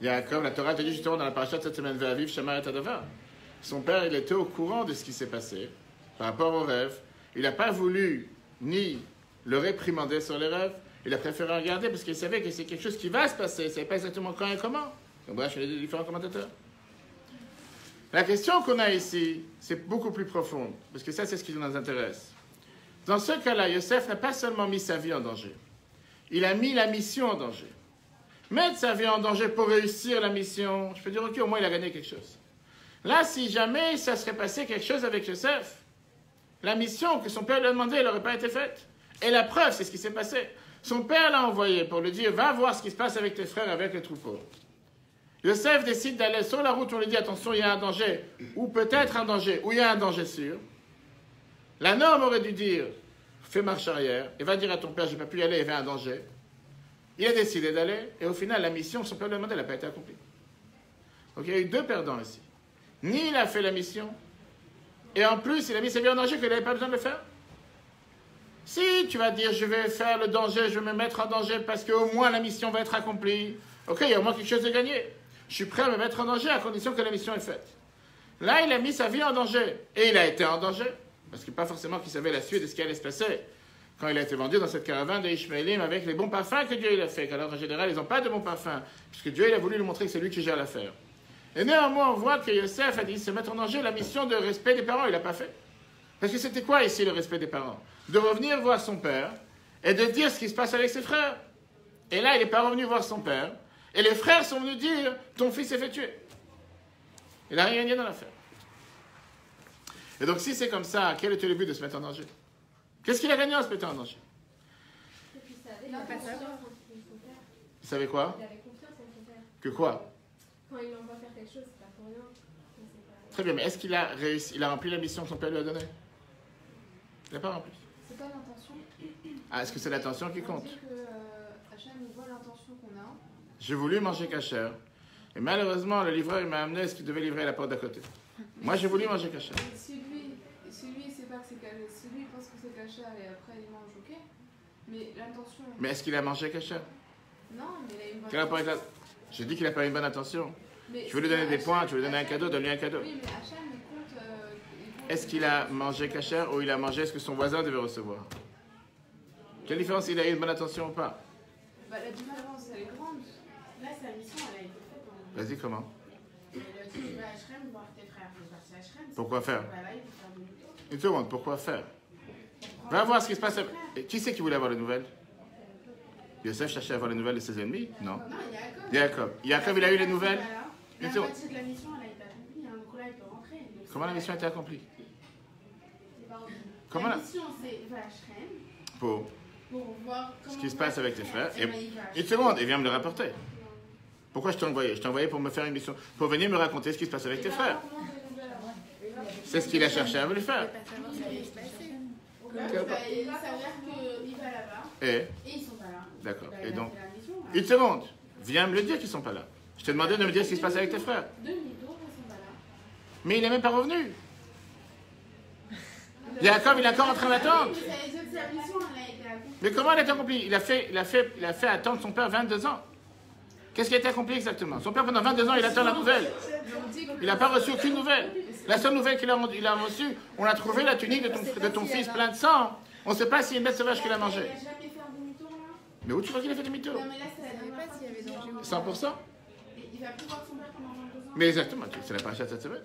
S1: Yaakov, la Torah te dit justement dans la paracha de cette semaine, Ve'aviv Shama et Adavar. Son père, il était au courant de ce qui s'est passé par rapport au rêve. Il n'a pas voulu ni le réprimander sur les rêves, il a préféré regarder parce qu'il savait que c'est quelque chose qui va se passer. Il ne savait pas exactement quand et comment. Donc bref, je les différents commentateurs. La question qu'on a ici, c'est beaucoup plus profonde, parce que ça, c'est ce qui nous intéresse. Dans ce cas-là, Yosef n'a pas seulement mis sa vie en danger, il a mis la mission en danger. Mettre sa vie en danger pour réussir la mission, je peux dire, ok, au moins il a gagné quelque chose. Là, si jamais ça serait passé quelque chose avec Yosef, la mission que son père lui a demandé, elle n'aurait pas été faite. Et la preuve, c'est ce qui s'est passé. Son père l'a envoyé pour lui dire, va voir ce qui se passe avec tes frères, avec les troupeaux. Yosef décide d'aller sur la route, on lui dit, attention, il y a un danger, ou peut-être un danger, ou il y a un danger sûr. La norme aurait dû dire, fais marche arrière, et va dire à ton père, j'ai pas pu y aller, il y avait un danger. Il a décidé d'aller, et au final, la mission que son père lui a demandé, elle n'a pas été accomplie. Donc il y a eu deux perdants ici. Ni il a fait la mission, et en plus, il a mis sa vie en danger qu'il n'avait pas besoin de le faire. Si tu vas dire, je vais faire le danger, je vais me mettre en danger parce qu'au moins la mission va être accomplie, ok, il y a au moins quelque chose de gagné. Je suis prêt à me mettre en danger à condition que la mission est faite. Là, il a mis sa vie en danger. Et il a été en danger. Parce que pas forcément qu'il savait la suite de ce qui allait se passer. Quand il a été vendu dans cette caravane des Ishmaélim avec les bons parfums que Dieu il a fait. Alors en général, ils n'ont pas de bons parfums. Puisque Dieu il a voulu lui montrer que c'est lui qui gère l'affaire. Et néanmoins, on voit que Yosef a dit se mettre en danger la mission de respect des parents. Il n'a pas fait. Parce que c'était quoi ici le respect des parents? De revenir voir son père et de dire ce qui se passe avec ses frères. Et là, il n'est pas revenu voir son père. Et les frères sont venus dire, ton fils s'est fait tuer. Il n'a rien gagné dans l'affaire. Et donc, si c'est comme ça, quel était le but de se mettre en danger? Qu'est-ce qu'il a gagné en se mettant en danger? Il savait quoi?
S2: Il avait confiance en son père.
S1: Que quoi?
S2: Quand il l'envoie faire quelque chose, c'est pas pour rien.
S1: Très bien, mais est-ce qu'il a réussi, il a rempli la mission que son père lui a donnée? Il n'a pas rempli.
S3: C'est pas l'intention.
S1: Ah, est-ce que c'est l'intention qui compte?
S3: On dit que Hachem voit l'intention qu'on a.
S1: J'ai voulu manger kasher. Et malheureusement, le livreur il m'a amené ce qu'il devait livrer à la porte d'à côté. Moi, j'ai voulu manger kasher.
S3: Si lui, il sait pas que c'est caché, si lui il pense que c'est caché et après il mange, ok. Mais l'intention.
S1: Mais est-ce qu'il a mangé kasher?
S3: Non, mais il a une bonne
S1: Quel rapport avec la...
S3: intention.
S1: J'ai dit qu'il n'a pas eu une bonne intention.
S3: Mais
S1: Je veux lui donner des points, tu veux lui donner un cadeau, donne-lui un cadeau.
S3: Oui, mais Hachem il compte.
S1: Est-ce qu'il a mangé kasher ou il a mangé ce que son voisin devait recevoir? Quelle différence il a eu une bonne intention ou pas?
S3: Bah, la différence elle est grande.
S4: Là, sa mission, elle a été faite.
S1: Vas-y, comment?
S4: Il a dit, tu vas à Shrem voir tes frères. Il est parti à Shrem.
S1: Pourquoi faire?
S4: Bah là, il faut faire demi-tour.
S1: Une seconde, pourquoi faire? Va voir ce qui se passe. Et qui c'est qui voulait avoir les nouvelles? Yosef cherchait à avoir les nouvelles de ses ennemis? Non.
S4: Non, Yaakov.
S1: Jacob. Jacob, il a eu les nouvelles?
S4: La
S1: Une seconde.
S4: moitié de la mission, elle a été accomplie. Hein. Donc là, il peut rentrer. Donc,
S1: Comment la mission a été accomplie? Comment
S4: la
S1: la...
S4: mission, c'est va à Shrem
S1: Pour
S4: pour voir comment
S1: ce qui se passe avec tes frères. Et...
S4: ben, il va à
S1: Une
S4: Shrem.
S1: seconde, et viens me le rapporter. Pourquoi je t'ai envoyé? Je t'ai envoyé pour me faire une mission, pour venir me raconter ce qui se passe avec tes frères. C'est ce qu'il a cherché à voulu faire.
S4: Bah, ça veut dire qu'il va là-bas
S1: Et
S4: ils sont pas là.
S1: D'accord.
S4: Bah,
S1: Et
S4: il a
S1: donc,
S4: fait la mission, là.
S1: une seconde, viens me le dire qu'ils sont pas là. Je t'ai demandé de me dire ce qui se passe avec tes frères.
S4: Demi-tour, ils sont pas là.
S1: Mais il n'est même pas revenu. Jacob, il est encore en train d'attendre.
S4: Oui, mais sa mission, elle a été accomplie.
S1: Mais comment elle a été accomplie? Il a fait attendre son père 22 ans. Qu'est-ce qui a été accompli exactement? Son père, pendant 22 ans, il attend la nouvelle. Il n'a pas reçu aucune nouvelle. La seule nouvelle qu'il a reçue, on a trouvé la tunique de ton fils plein de sang. On ne sait pas s'il y a une bête sauvage qu'il a mangée.
S4: Il a jamais fait un demi-tour, là.
S1: Mais où tu vois qu'il a fait demi-tour?
S4: Non, mais là, c'est la dernière fois qu'il dit,
S1: 100%?
S4: il va plus voir son père pendant 22 ans.
S1: Mais exactement, c'est la paracha de cette semaine.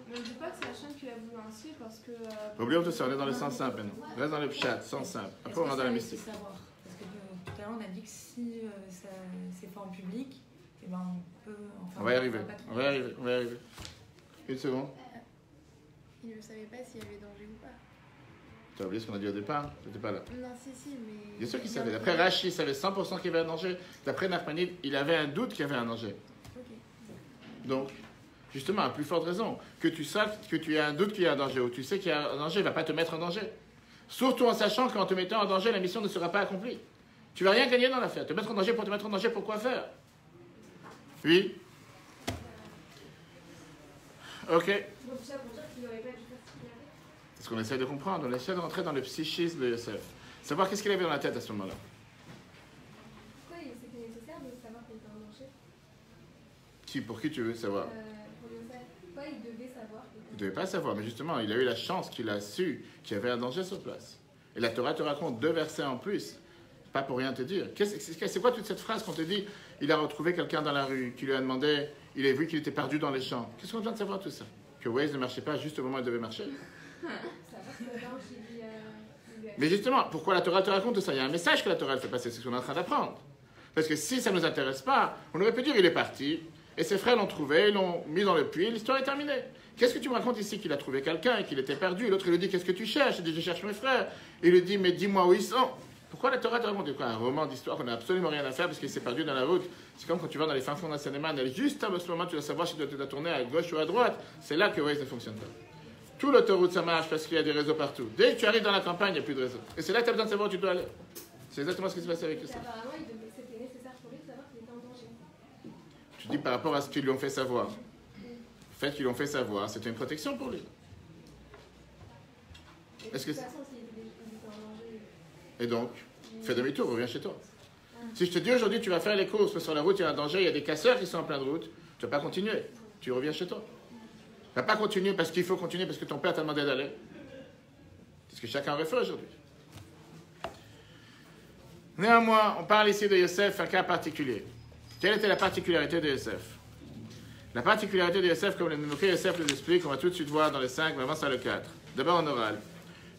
S3: Ne me dis pas que c'est Hachem qui l'a voulu ainsi parce que.
S1: Oublions tout ça, on est dans le sens simple maintenant. Reste dans le chat, sens simple. Après, on rentre dans la mystique.
S6: Savoir. Parce que tout à l'heure, on a dit que si c'est fait en public, eh ben on peut. Enfin,
S1: On va y arriver,
S6: pas trop-
S1: on va y arriver, on va y arriver. Une seconde.
S8: Il ne savait pas s'il y avait danger ou pas.
S1: Tu as oublié ce qu'on a dit au départ? Tu n'étais pas là.
S8: Non, si, mais.
S1: Bien sûr qu'il savait. D'après Rashi, il savait 100% qu'il y avait un danger. D'après Nachmanide, il avait un doute qu'il y avait un danger.
S8: Ok.
S1: Donc, justement, à plus forte raison, que tu saches que tu as un doute qu'il y a un danger, ou tu sais qu'il y a un danger, il ne va pas te mettre en danger. Surtout en sachant qu'en te mettant en danger, la mission ne sera pas accomplie. Tu ne vas rien gagner dans l'affaire. Te mettre en danger pour te mettre en danger, pourquoi faire? Oui. Ok.
S2: Donc ça pour dire qu'il n'aurait pas dû faire ce qu'il avait.
S1: C'est ce qu'on essaie de comprendre. On essaie de rentrer dans le psychisme de Yosef. Savoir qu'est-ce qu'il avait dans la tête à ce moment-là.
S2: Pourquoi de savoir qu'il était en danger.
S1: Pour qui tu veux savoir?
S2: Pour Yosef. Pourquoi il devait savoir qu'il
S1: Il ne devait pas savoir, mais justement, il a eu la chance qu'il a su qu'il y avait un danger sur place. Et la Torah te raconte 2 versets en plus, pas pour rien te dire. C'est quoi toute cette phrase qu'on te dit? Il a retrouvé quelqu'un dans la rue, qui lui a demandé, il a vu qu'il était perdu dans les champs. Qu'est-ce qu'on a besoin de savoir tout ça? Que Waze ne marchait pas juste au moment où il devait marcher? Mais justement, pourquoi la Torah te raconte tout ça? Il y a un message que la Torah fait passer, c'est ce qu'on est en train d'apprendre. Parce que si ça ne nous intéresse pas, on aurait pu dire il est parti, et ses frères l'ont trouvé, ils l'ont mis dans le puits, l'histoire est terminée. Qu'est-ce que tu me racontes ici qu'il a trouvé quelqu'un et qu'il était perdu? L'autre, il lui dit, qu'est-ce que tu cherches? Il dit, je cherche mes frères. Il lui dit, mais dis-moi où ils sont. Pourquoi la Torah te raconte quoi? Un roman d'histoire qu'on n'a absolument rien à faire parce qu'il s'est perdu dans la route. C'est comme quand tu vas dans les fins fonds d'un cinéma, juste à ce moment, tu dois savoir si tu dois tourner à gauche ou à droite. C'est là que Waze ne fonctionne pas. Tout l'autoroute, ça marche parce qu'il y a des réseaux partout. Dès que tu arrives dans la campagne, il n'y a plus de réseau. Et c'est là que tu as besoin de savoir où tu dois aller. C'est exactement ce qui s'est passé avec ça.
S2: Apparemment, c'était nécessaire pour lui de savoir qu'il était en danger.
S1: Tu dis par rapport à ce qu'ils lui ont fait savoir. Le fait qu'ils l'ont fait savoir, c'était une protection pour lui. Est-ce que Et donc, fais demi-tour, reviens chez toi. Si je te dis aujourd'hui, tu vas faire les courses, parce que sur la route, il y a un danger, il y a des casseurs qui sont en pleine route, tu ne vas pas continuer. Tu reviens chez toi. Tu ne vas pas continuer parce qu'il faut continuer, parce que ton père t'a demandé d'aller. C'est ce que chacun aurait fait aujourd'hui. Néanmoins, on parle ici de Yosef, un cas particulier. Quelle était la particularité de Yosef? La particularité de Yosef, comme le Mimoké Yosef nous explique, on va tout de suite voir dans les 5, mais avant ça le 4. D'abord en oral.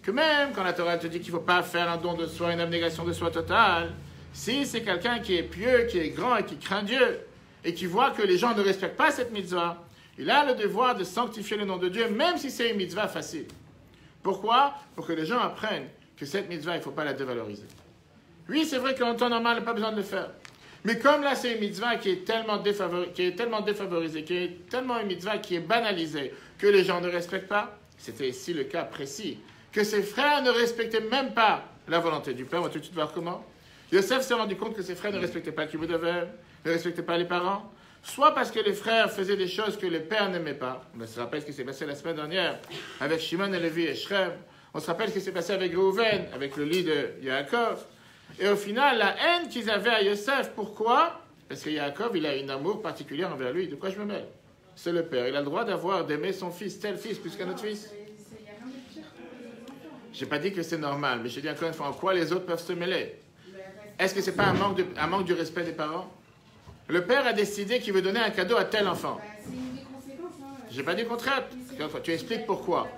S1: Que même quand la Torah te dit qu'il ne faut pas faire un don de soi, une abnégation de soi totale, si c'est quelqu'un qui est pieux, qui est grand et qui craint Dieu, et qui voit que les gens ne respectent pas cette mitzvah, il a le devoir de sanctifier le nom de Dieu, même si c'est une mitzvah facile. Pourquoi? Pour que les gens apprennent que cette mitzvah, il ne faut pas la dévaloriser. Oui, c'est vrai qu'en temps normal, il n'y a pas besoin de le faire. Mais comme là, c'est une mitzvah qui est tellement défavorisée, qui est tellement une mitzvah qui est banalisée, que les gens ne respectent pas, c'était ici le cas précis, que ses frères ne respectaient même pas la volonté du Père. On va tout de suite voir comment. Yosef s'est rendu compte que ses frères ne respectaient pas Kibbout Aviv, ne respectaient pas les parents, soit parce que les frères faisaient des choses que le père n'aimait pas. On se rappelle ce qui s'est passé la semaine dernière avec Shimon et Lévi et Shrem. On se rappelle ce qui s'est passé avec Reuven, avec le lit de Yaakov. Et au final, la haine qu'ils avaient à Yosef, pourquoi? Parce que Yaakov, il a un amour particulier envers lui. De quoi je me mêle? C'est le père. Il a le droit d'aimer son fils, tel fils, plus qu'un autre fils. Je n'ai pas dit que c'est normal, mais je dis encore une fois, en quoi les autres peuvent se mêler? Est-ce que ce n'est pas un manque du respect des parents? Le père a décidé qu'il veut donner un cadeau à tel enfant. Je n'ai pas dit le contraire. Tu expliques pourquoi.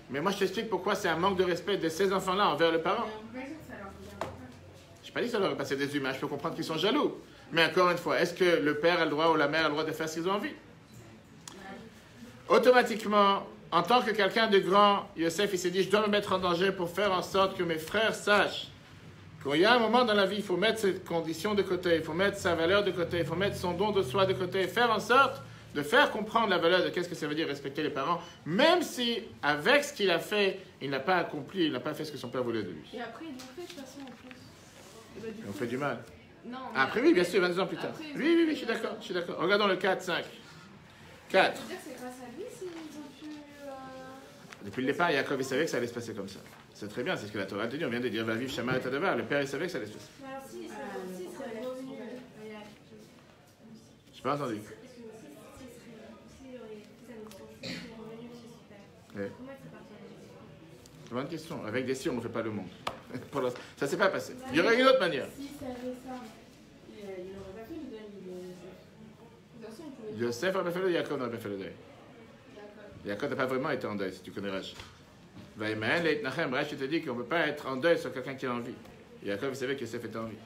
S1: Mais moi, je t'explique pourquoi c'est un manque de respect de ces enfants-là envers le parent. Je n'ai pas dit que ça leur est passé des humains. Je peux comprendre qu'ils sont jaloux. Mais encore une fois, est-ce que le père a le droit ou la mère a le droit de faire ce qu'ils ont envie? Automatiquement, en tant que quelqu'un de grand, Yosef, il s'est dit, je dois me mettre en danger pour faire en sorte que mes frères sachent qu'il y a un moment dans la vie, il faut mettre ses conditions de côté, il faut mettre sa valeur de côté, il faut mettre son don de soi de côté, faire en sorte de faire comprendre la valeur de qu'est-ce que ça veut dire respecter les parents, même si, avec ce qu'il a fait, il n'a pas accompli, il n'a pas fait ce que son père voulait de lui.
S3: Et après, ils l'ont fait de toute façon en plus. Et bah,
S1: On fait du mal.
S3: Non,
S1: Après, oui, bien sûr, 22 ans plus tard.
S3: Après,
S1: Oui, je suis d'accord, Regardons le 4, 5. 4.
S3: Je veux dire, c'est grâce à lui s'ils ont pu.
S1: Depuis le départ, Yaakov, il savait que ça allait se passer comme ça. C'est très bien, c'est ce que la Torah te dit. On vient de dire, va vivre Shama et Tadavar. Le père, il savait que ça allait se passer.
S2: Mais alors, si c'est revenu.
S1: Je n'ai pas entendu. Oui. C'est une bonne question. Avec des si, on ne fait pas le monde. Ça ne s'est pas passé. Il y aurait une autre manière.
S4: Si ça avait ça, il n'aurait pas fait le deuil de Yosef.
S1: Yosef n'aurait pas fait le deuil, Yaakov n'aurait pas fait le deuil. Yaakov n'a pas vraiment été en deuil, si tu connais Rashi. Vaïmaël et Nachem, Rashi te dit qu'on ne peut pas être en deuil sur quelqu'un qui est en vie. Yaakov, il savait que Yosef était en vie.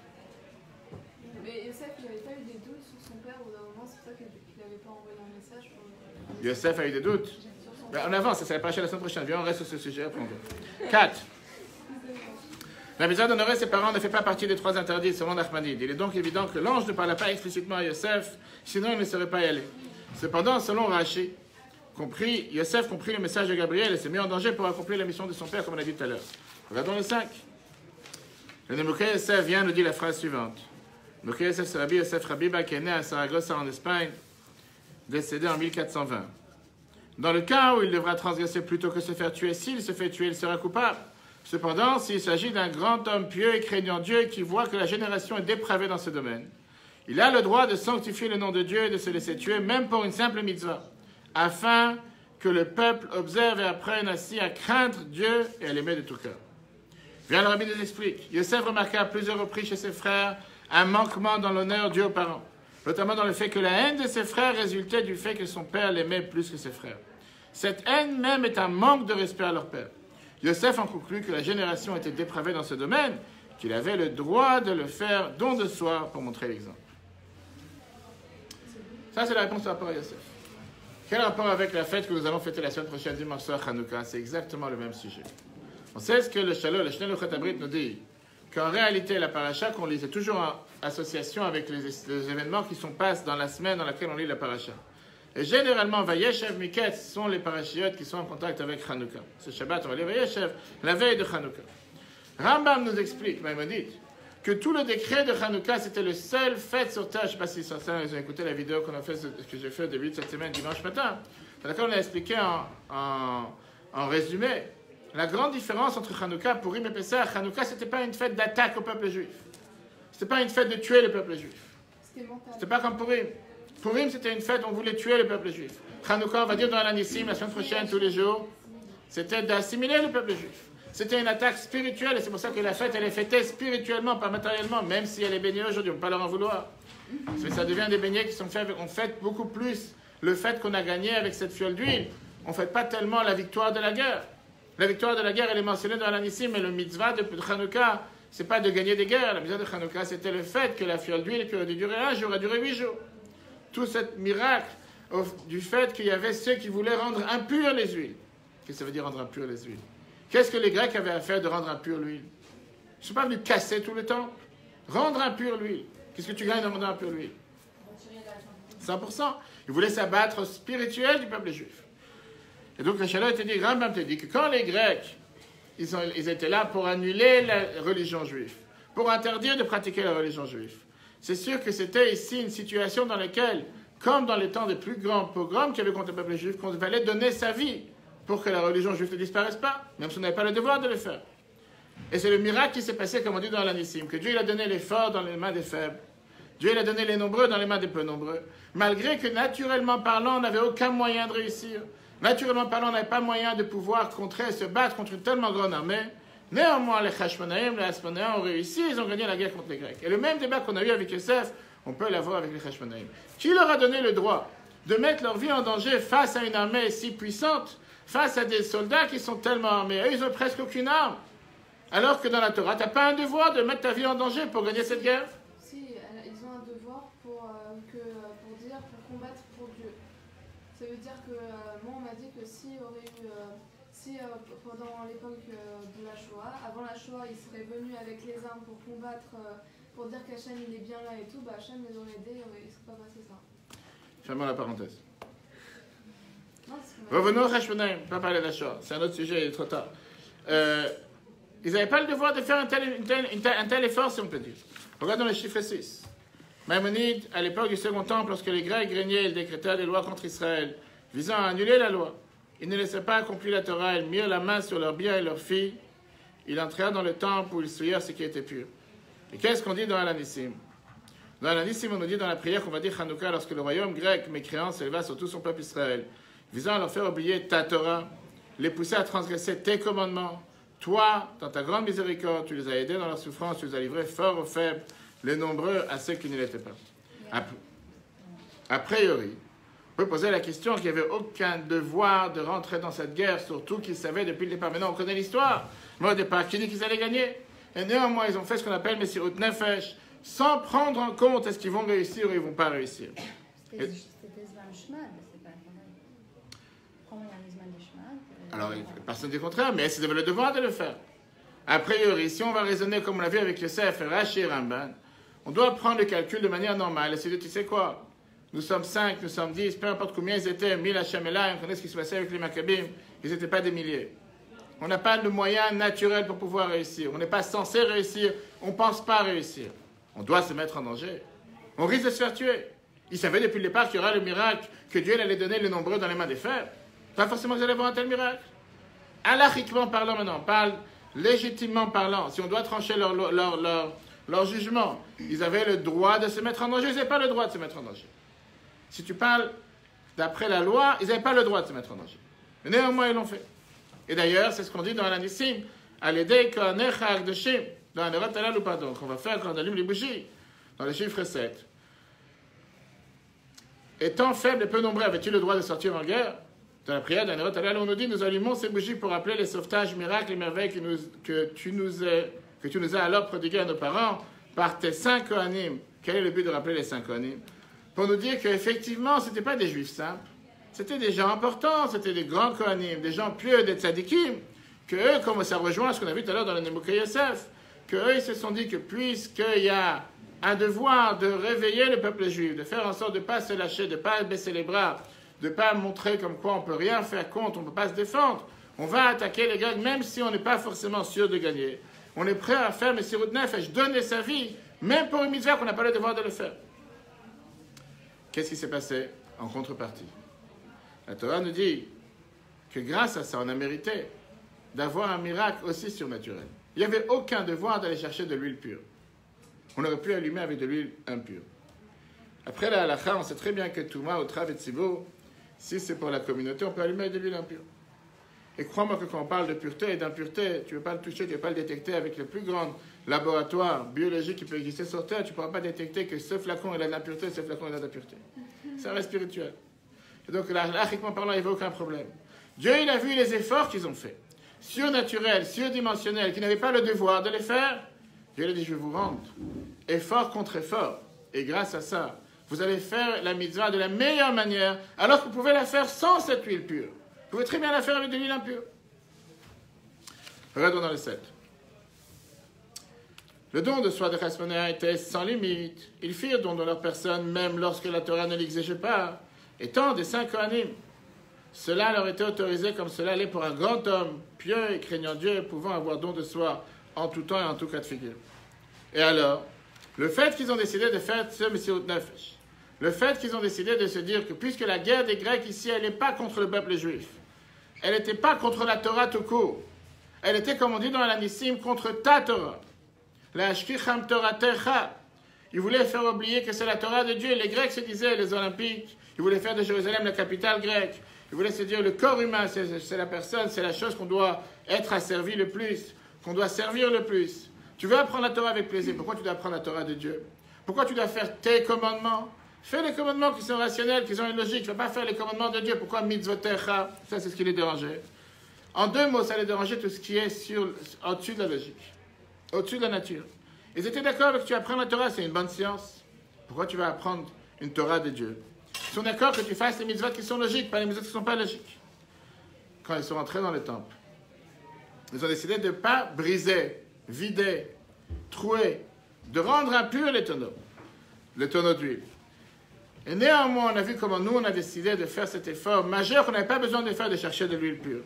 S3: Mais Yosef, il n'avait pas eu des doutes sur son père au bout d'un moment, c'est pour ça qu'il n'avait pas envoyé un message pour.
S1: Yosef a eu des doutes. En avance, ça va pas la semaine prochaine. Viens, on reste sur ce sujet. Après, 4. La mitzvah d'honorer ses parents ne fait pas partie des 3 interdits selon Nachmanide. Il est donc évident que l'ange ne parlait pas explicitement à Yosef, sinon il ne serait pas y allé. Cependant, selon Rashi, Yosef comprit le message de Gabriel et s'est mis en danger pour accomplir la mission de son père, comme on a dit tout à l'heure. Regardons le 5. Le Nemoké Yosef vient nous dire la phrase suivante. Nemoké Yosef, c'est Rabbi Yosef Rabiba qui est né à Saragossa en Espagne, décédé en 1420. Dans le cas où il devra transgresser plutôt que se faire tuer, s'il se fait tuer, il sera coupable. Cependant, s'il s'agit d'un grand homme pieux et craignant Dieu qui voit que la génération est dépravée dans ce domaine, il a le droit de sanctifier le nom de Dieu et de se laisser tuer, même pour une simple mitzvah, afin que le peuple observe et apprenne ainsi à craindre Dieu et à l'aimer de tout cœur. Bien, le Rabbi nous explique. Yosef remarqua à plusieurs reprises chez ses frères un manquement dans l'honneur dû aux parents, notamment dans le fait que la haine de ses frères résultait du fait que son père l'aimait plus que ses frères. Cette haine même est un manque de respect à leur père. Yosef en conclut que la génération était dépravée dans ce domaine, qu'il avait le droit de le faire don de soi pour montrer l'exemple. Ça, c'est la réponse par rapport à Yosef. Quel rapport avec la fête que nous allons fêter la semaine prochaine, dimanche soir, Hanouka? C'est exactement le même sujet. On sait ce que le Shalom, le Shnei Luchat Abrit nous dit, qu'en réalité, la paracha, qu'on lit, c'est toujours en association avec les événements qui se passent dans la semaine dans laquelle on lit la paracha. Et généralement, Vayeshev, Miket sont les parachiotes qui sont en contact avec Hanouka. Ce Shabbat, on va lire Vayeshev, la veille de Hanouka. Rambam nous explique, Maïmonide, que tout le décret de Hanouka, c'était le seul fête sur terre. Je ne sais pas si certains ont écouté la vidéo qu'on a fait, que j'ai fait au début de cette semaine, dimanche matin. Dans laquelle on a expliqué en résumé la grande différence entre Hanouka, Purim et Pessah. Hanouka, ce n'était pas une fête d'attaque au peuple juif. Ce n'était pas une fête de tuer le peuple juif. C'était pas comme Purim. Purim, c'était une fête où on voulait tuer le peuple juif. Hanouka, on va dire dans l'Anissim, la semaine prochaine, tous les jours, c'était d'assimiler le peuple juif. C'était une attaque spirituelle, et c'est pour ça que la fête, elle est fêtée spirituellement, pas matériellement, même si elle est baignée aujourd'hui, on ne peut pas leur en vouloir. Mais ça devient des beignets qui sont faits, on fête beaucoup plus le fait qu'on a gagné avec cette fiole d'huile. On ne fête pas tellement la victoire de la guerre. La victoire de la guerre, elle est mentionnée dans l'Anissim, mais le mitzvah de Hanouka, ce n'est pas de gagner des guerres. La mitzvah de Hanouka, c'était le fait que la fiole d'huile, qui aurait dû durer un jour, a duré 8 jours. Tout ce miracle du fait qu'il y avait ceux qui voulaient rendre impures les huiles. Qu'est-ce que ça veut dire rendre impures les huiles? Qu'est-ce que les Grecs avaient à faire de rendre impure l'huile? Ils ne sont pas venus casser tout le temps. Rendre impure l'huile. Qu'est-ce que tu gagnes en rendant impure l'huile? 100%. Ils voulaient s'abattre au spirituel du peuple juif. Et donc le Shalom te dit, Rambam te dit que quand les Grecs, ils étaient là pour annuler la religion juive, pour interdire de pratiquer la religion juive, c'est sûr que c'était ici une situation dans laquelle, comme dans les temps des plus grands pogroms qu'il y avait contre le peuple juif, qu'on fallait donner sa vie pour que la religion juive ne disparaisse pas, même si on n'avait pas le devoir de le faire. Et c'est le miracle qui s'est passé, comme on dit dans l'Anissim, que Dieu il a donné les forts dans les mains des faibles. Dieu il a donné les nombreux dans les mains des peu nombreux. Malgré que, naturellement parlant, on n'avait aucun moyen de réussir. Naturellement parlant, on n'avait pas moyen de pouvoir contrer, se battre contre une tellement grande armée. Néanmoins, les Hashmonaïm, les Hasmonaïm ont réussi, ils ont gagné la guerre contre les Grecs. Et le même débat qu'on a eu avec Yosef, on peut l'avoir avec les Hashmonaïm. Qui leur a donné le droit de mettre leur vie en danger face à une armée si puissante, face à des soldats qui sont tellement armés? Eux, ils n'ont presque aucune arme. Alors que dans la Torah, tu n'as pas un devoir de mettre ta vie en danger pour gagner cette guerre?
S3: Si, ils ont un devoir pour combattre pour Dieu. Ça veut dire que moi, on m'a dit que s'il y aurait eu... pendant l'époque de la Shoah, avant la Shoah, ils seraient venus avec les armes pour combattre, pour dire qu'Hachem il est bien là et tout, bah Hachem les aurait aidés, il ne serait pas passé ça.
S1: Fermons la parenthèse.
S3: Non,
S1: Revenons au Hashmonaïm, pas parler de la Shoah, c'est un autre sujet, il est trop tard. Ils n'avaient pas le devoir de faire un tel effort, si on peut dire. Regardons le chiffre 6. Maïmonide, à l'époque du Second Temple, lorsque les Grecs régnaient, ils décrétèrent des lois contre Israël, visant à annuler la loi. Ils ne laissaient pas accomplir la Torah, ils mirent la main sur leurs biens et leurs filles. Ils entrèrent dans le temple où ils souillèrent ce qui était pur. Et qu'est-ce qu'on dit dans l'Anissim? Dans l'Anissim, on nous dit dans la prière qu'on va dire Hanouka, lorsque le royaume grec mécréant s'éleva sur tout son peuple Israël, visant à leur faire oublier ta Torah, les pousser à transgresser tes commandements. Toi, dans ta grande miséricorde, tu les as aidés dans leur souffrance, tu les as livrés forts aux faibles, les nombreux à ceux qui ne l'étaient pas. A priori, on peut poser la question qu'il n'y avait aucun devoir de rentrer dans cette guerre, surtout qu'ils savaient depuis le départ. Maintenant, on connaît l'histoire. Mais au départ, qui dit qu'ils allaient gagner? Et néanmoins, ils ont fait ce qu'on appelle Messirut Nefesh, sans prendre en compte est-ce qu'ils vont réussir ou ils ne vont pas réussir.
S7: C'était Zman Shmad, c'est pas pareil. Comment il y a un Zman de Shmad?
S1: Alors, personne ne dit le contraire, mais c'est le devoir de le faire. A priori, si on va raisonner comme on l'a vu avec Yosef, Rashi et Ramban, on doit prendre le calcul de manière normale et se dire, tu sais quoi? Nous sommes 5, nous sommes 10, peu importe combien ils étaient, 1000 Hachem et là, on connaît ce qui se passait avec les Maccabim, ils n'étaient pas des milliers. On n'a pas de moyen naturel pour pouvoir réussir. On n'est pas censé réussir, on ne pense pas réussir. On doit se mettre en danger. On risque de se faire tuer. Ils savaient depuis le départ qu'il y aura le miracle, que Dieu allait donner les nombreux dans les mains des faibles. Pas forcément que vous allez voir un tel miracle. Halachiquement parlant maintenant, on parle légitimement parlant. Si on doit trancher leur jugement. Ils avaient le droit de se mettre en danger, ils n'avaient pas le droit de se mettre en danger. Si tu parles d'après la loi, ils n'avaient pas le droit de se mettre en danger. Mais néanmoins, ils l'ont fait. Et d'ailleurs, c'est ce qu'on dit dans l'Anissim, à l'aider Kohanecha Akdoshim, dans la Nerot Halal ou pardon, qu'on va faire quand on allume les bougies, dans le chiffre 7. Étant faible et peu nombreux, avais-tu le droit de sortir en guerre? Dans la prière d'un Nerot Halal, on nous dit, nous allumons ces bougies pour rappeler les sauvetages, miracles et merveilles que tu nous as alors prodigués à nos parents par tes 5 Kohanim. Quel est le but de rappeler les 5 Kohanim? Pour nous dire qu'effectivement, ce n'étaient pas des juifs simples, c'était des gens importants, c'était des grands Kohanim, des gens pieux, des tzadikim, que eux, comme ça rejoint ce qu'on a vu tout à l'heure dans le Nemukai Yosef, que eux, ils se sont dit que puisqu'il y a un devoir de réveiller le peuple juif, de faire en sorte de ne pas se lâcher, de ne pas baisser les bras, de ne pas montrer comme quoi on ne peut rien faire contre, on ne peut pas se défendre, on va attaquer les Grecs même si on n'est pas forcément sûr de gagner. On est prêt à faire Messirut Nefesh, donner sa vie, même pour une mitzvah qu'on n'a pas le devoir de le faire. Qu'est-ce qui s'est passé en contrepartie? La Torah nous dit que grâce à ça, on a mérité d'avoir un miracle aussi surnaturel. Il n'y avait aucun devoir d'aller chercher de l'huile pure. On aurait pu allumer avec de l'huile impure. Après la halakha, on sait très bien que Touma, Otrav et Tzibo, si c'est pour la communauté, on peut allumer avec de l'huile impure. Et crois-moi que quand on parle de pureté et d'impureté, tu ne veux pas le toucher, tu ne veux pas le détecter avec le plus grand laboratoire biologique qui peut exister sur Terre, tu ne pourras pas détecter que ce flacon il a de l'impureté, ce flacon il a de la pureté. Ça reste spirituel. Et donc, là, lachiquement parlant, il n'y avait aucun problème. Dieu, il a vu les efforts qu'ils ont faits, surnaturels, surdimensionnels, qui n'avaient pas le devoir de les faire. Dieu il a dit, je vais vous rendre effort contre effort. Et grâce à ça, vous allez faire la mitzvah de la meilleure manière, alors que vous pouvez la faire sans cette huile pure. Vous pouvez très bien la faire avec de l'huile impure. Regardons dans le 7. Le don de soi de Chasmonea était sans limite. Ils firent don de leur personne, même lorsque la Torah ne l'exigeait pas. Étant des 5 Kohanim, cela leur était autorisé comme cela allait pour un grand homme, pieux et craignant Dieu, pouvant avoir don de soi en tout temps et en tout cas de figure. Et alors, le fait qu'ils ont décidé de faire ce Messirut Nefesh, le fait qu'ils ont décidé de se dire que puisque la guerre des Grecs ici, elle n'est pas contre le peuple juif, elle n'était pas contre la Torah tout court, elle était, comme on dit dans l'Anissim, contre ta Torah. La Ashkicham Torah Techa. Ils voulaient faire oublier que c'est la Torah de Dieu. Les Grecs se disaient, les Olympiques, ils voulaient faire de Jérusalem la capitale grecque. Ils voulaient se dire, le corps humain, c'est la personne, c'est la chose qu'on doit être asservi le plus, qu'on doit servir le plus. Tu veux apprendre la Torah avec plaisir. Pourquoi tu dois apprendre la Torah de Dieu? Pourquoi tu dois faire tes commandements? Fais les commandements qui sont rationnels, qui ont une logique. Tu ne vas pas faire les commandements de Dieu. Pourquoi mitzvotecha? Ça, c'est ce qui les dérangeait. En 2 mots, ça les dérangeait tout ce qui est au-dessus de la logique, au-dessus de la nature. Ils étaient d'accord avec que tu apprends la Torah, c'est une bonne science. Pourquoi tu vas apprendre une Torah de Dieu? Ils sont d'accord que tu fasses les mitzvot qui sont logiques, pas les mitzvot qui ne sont pas logiques. Quand ils sont rentrés dans le temple, ils ont décidé de ne pas briser, vider, trouer, de rendre impur les tonneaux d'huile. Et néanmoins, on a vu comment nous, on a décidé de faire cet effort majeur qu'on n'avait pas besoin de faire, de chercher de l'huile pure.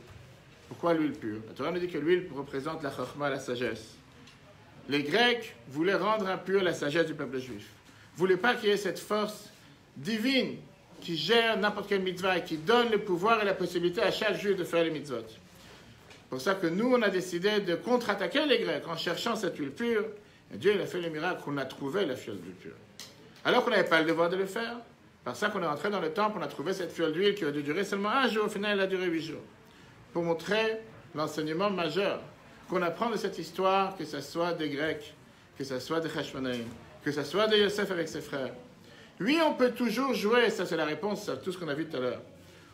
S1: Pourquoi l'huile pure? La Torah nous dit que l'huile représente la chachma, la sagesse. Les Grecs voulaient rendre impure la sagesse du peuple juif. Ils ne voulaient pas qu'il y ait cette force divine qui gère n'importe quelle mitzvah et qui donne le pouvoir et la possibilité à chaque juif de faire les mitzvot. C'est pour ça que nous, on a décidé de contre-attaquer les Grecs en cherchant cette huile pure. Et Dieu, il a fait le miracle qu'on a trouvé la fiole d'huile pure. Alors qu'on n'avait pas le devoir de le faire. Par ça qu'on est rentré dans le temple, on a trouvé cette fiole d'huile qui a dû durer seulement 1 jour. Au final, elle a duré 8 jours. Pour montrer l'enseignement majeur qu'on apprend de cette histoire, que ce soit des Grecs, que ce soit des Chashmonaïm, que ce soit de Yosef avec ses frères. Oui, on peut toujours jouer, ça c'est la réponse à tout ce qu'on a vu tout à l'heure,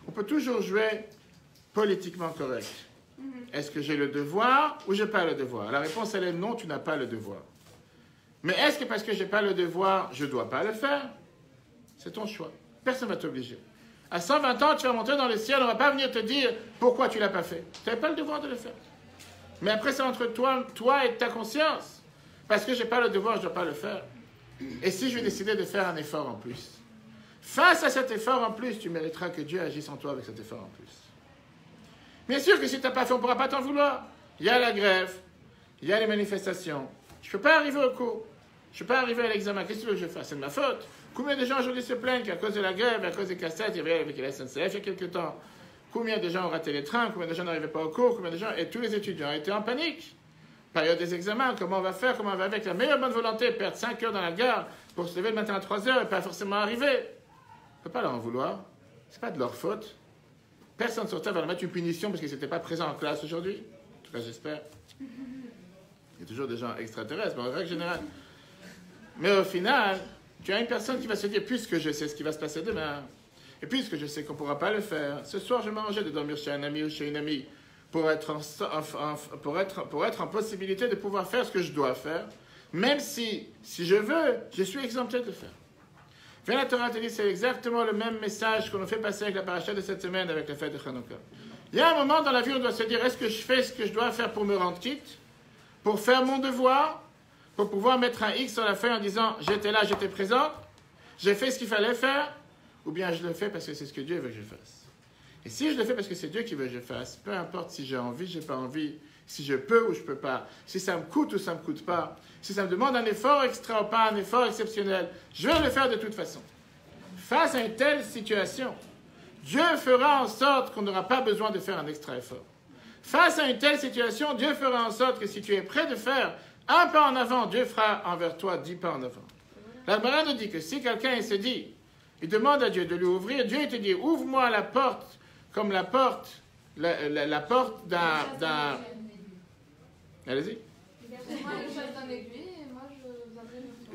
S1: on peut toujours jouer politiquement correct. Est-ce que j'ai le devoir ou je n'ai pas le devoir? La réponse elle est non, tu n'as pas le devoir. Mais est-ce que parce que je n'ai pas le devoir, je ne dois pas le faire? C'est ton choix. Personne ne va t'obliger. À 120 ans, tu vas monter dans le ciel, on ne va pas venir te dire pourquoi tu ne l'as pas fait. Tu n'avais pas le devoir de le faire. Mais après, c'est entre toi et ta conscience. Parce que je n'ai pas le devoir, je ne dois pas le faire. Et si je vais décider de faire un effort en plus? Face à cet effort en plus, tu mériteras que Dieu agisse en toi avec cet effort en plus. Bien sûr que si tu n'as pas fait, on ne pourra pas t'en vouloir. Il y a la grève, il y a les manifestations. Je ne peux pas arriver au cours. Je ne peux pas arriver à l'examen. Qu'est-ce que tu veux que je fasse? C'est de ma faute. Combien de gens aujourd'hui se plaignent qu'à cause de la grève, à cause des cassettes, il y avait avec la SNCF il y a quelques temps. Combien de gens ont raté les trains, combien de gens n'arrivaient pas au cours, combien de gens... Et tous les étudiants étaient en panique. période des examens, comment on va faire, comment on va avec la meilleure bonne volonté, perdre 5 heures dans la gare pour se lever le matin à 3 heures et pas forcément arriver. On ne peut pas leur en vouloir. Ce n'est pas de leur faute. Personne sur Terre va leur mettre une punition parce qu'ils n'étaient pas présents en classe aujourd'hui. En tout cas, j'espère. Il y a toujours des gens extraterrestres, mais en règle générale. Mais au final, tu as une personne qui va se dire, puisque je sais ce qui va se passer demain, et puisque je sais qu'on ne pourra pas le faire, ce soir, je m'arrangeais de dormir chez un ami ou chez une amie pour être en possibilité de pouvoir faire ce que je dois faire, même si je veux, je suis exempté de le faire. Viens, la Torah te dit, c'est exactement le même message qu'on nous fait passer avec la paracha de cette semaine, avec la fête de Hanouka. Il y a un moment dans la vie où on doit se dire, est-ce que je fais ce que je dois faire pour me rendre quitte, pour faire mon devoir, pour pouvoir mettre un X sur la feuille en disant, j'étais là, j'étais présent, j'ai fait ce qu'il fallait faire, ou bien je le fais parce que c'est ce que Dieu veut que je fasse. Et si je le fais parce que c'est Dieu qui veut que je fasse, peu importe si j'ai envie, j'ai pas envie, si je peux ou je peux pas, si ça me coûte ou ça me coûte pas, si ça me demande un effort extra ou pas un effort exceptionnel, je vais le faire de toute façon. Face à une telle situation, Dieu fera en sorte qu'on n'aura pas besoin de faire un extra effort. Face à une telle situation, Dieu fera en sorte que si tu es prêt de faire un pas en avant, Dieu fera envers toi 10 pas en avant. La Gemara nous dit que si quelqu'un se dit, il demande à Dieu de lui ouvrir, Dieu te dit, ouvre-moi la porte comme la porte d'un... Allez-y.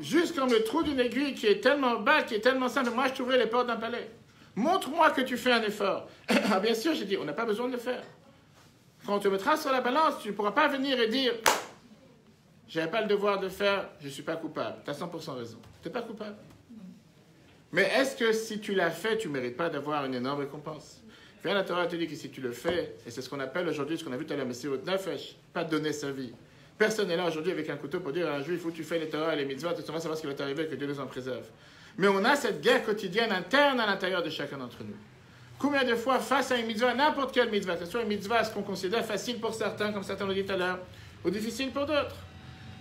S1: Juste comme le trou d'une aiguille qui est tellement bas, qui est tellement simple, moi je t'ouvrais les portes d'un palais. Montre-moi que tu fais un effort. Ah, bien sûr, j'ai dit, on n'a pas besoin de le faire. Quand on te mettra sur la balance, tu ne pourras pas venir et dire, je n'avais pas le devoir de le faire, je ne suis pas coupable. Tu as 100% raison. Tu n'es pas coupable. Mais est-ce que si tu l'as fait, tu ne mérites pas d'avoir une énorme récompense? Bien, la Torah te dit que si tu le fais, et c'est ce qu'on appelle aujourd'hui, ce qu'on a vu tout à l'heure, Messirut Nefesh, pas donner sa vie. Personne n'est là aujourd'hui avec un couteau pour dire à un juif, où tu fais les Torah et les mitzvot, tu vas savoir ce qui va t'arriver, que Dieu nous en préserve. Mais on a cette guerre quotidienne interne à l'intérieur de chacun d'entre nous. Combien de fois, face à une mitzvah, n'importe quelle mitzvah, que ce soit une mitzvah, ce qu'on considère facile pour certains, comme certains l'ont dit tout à l'heure, ou difficile pour d'autres.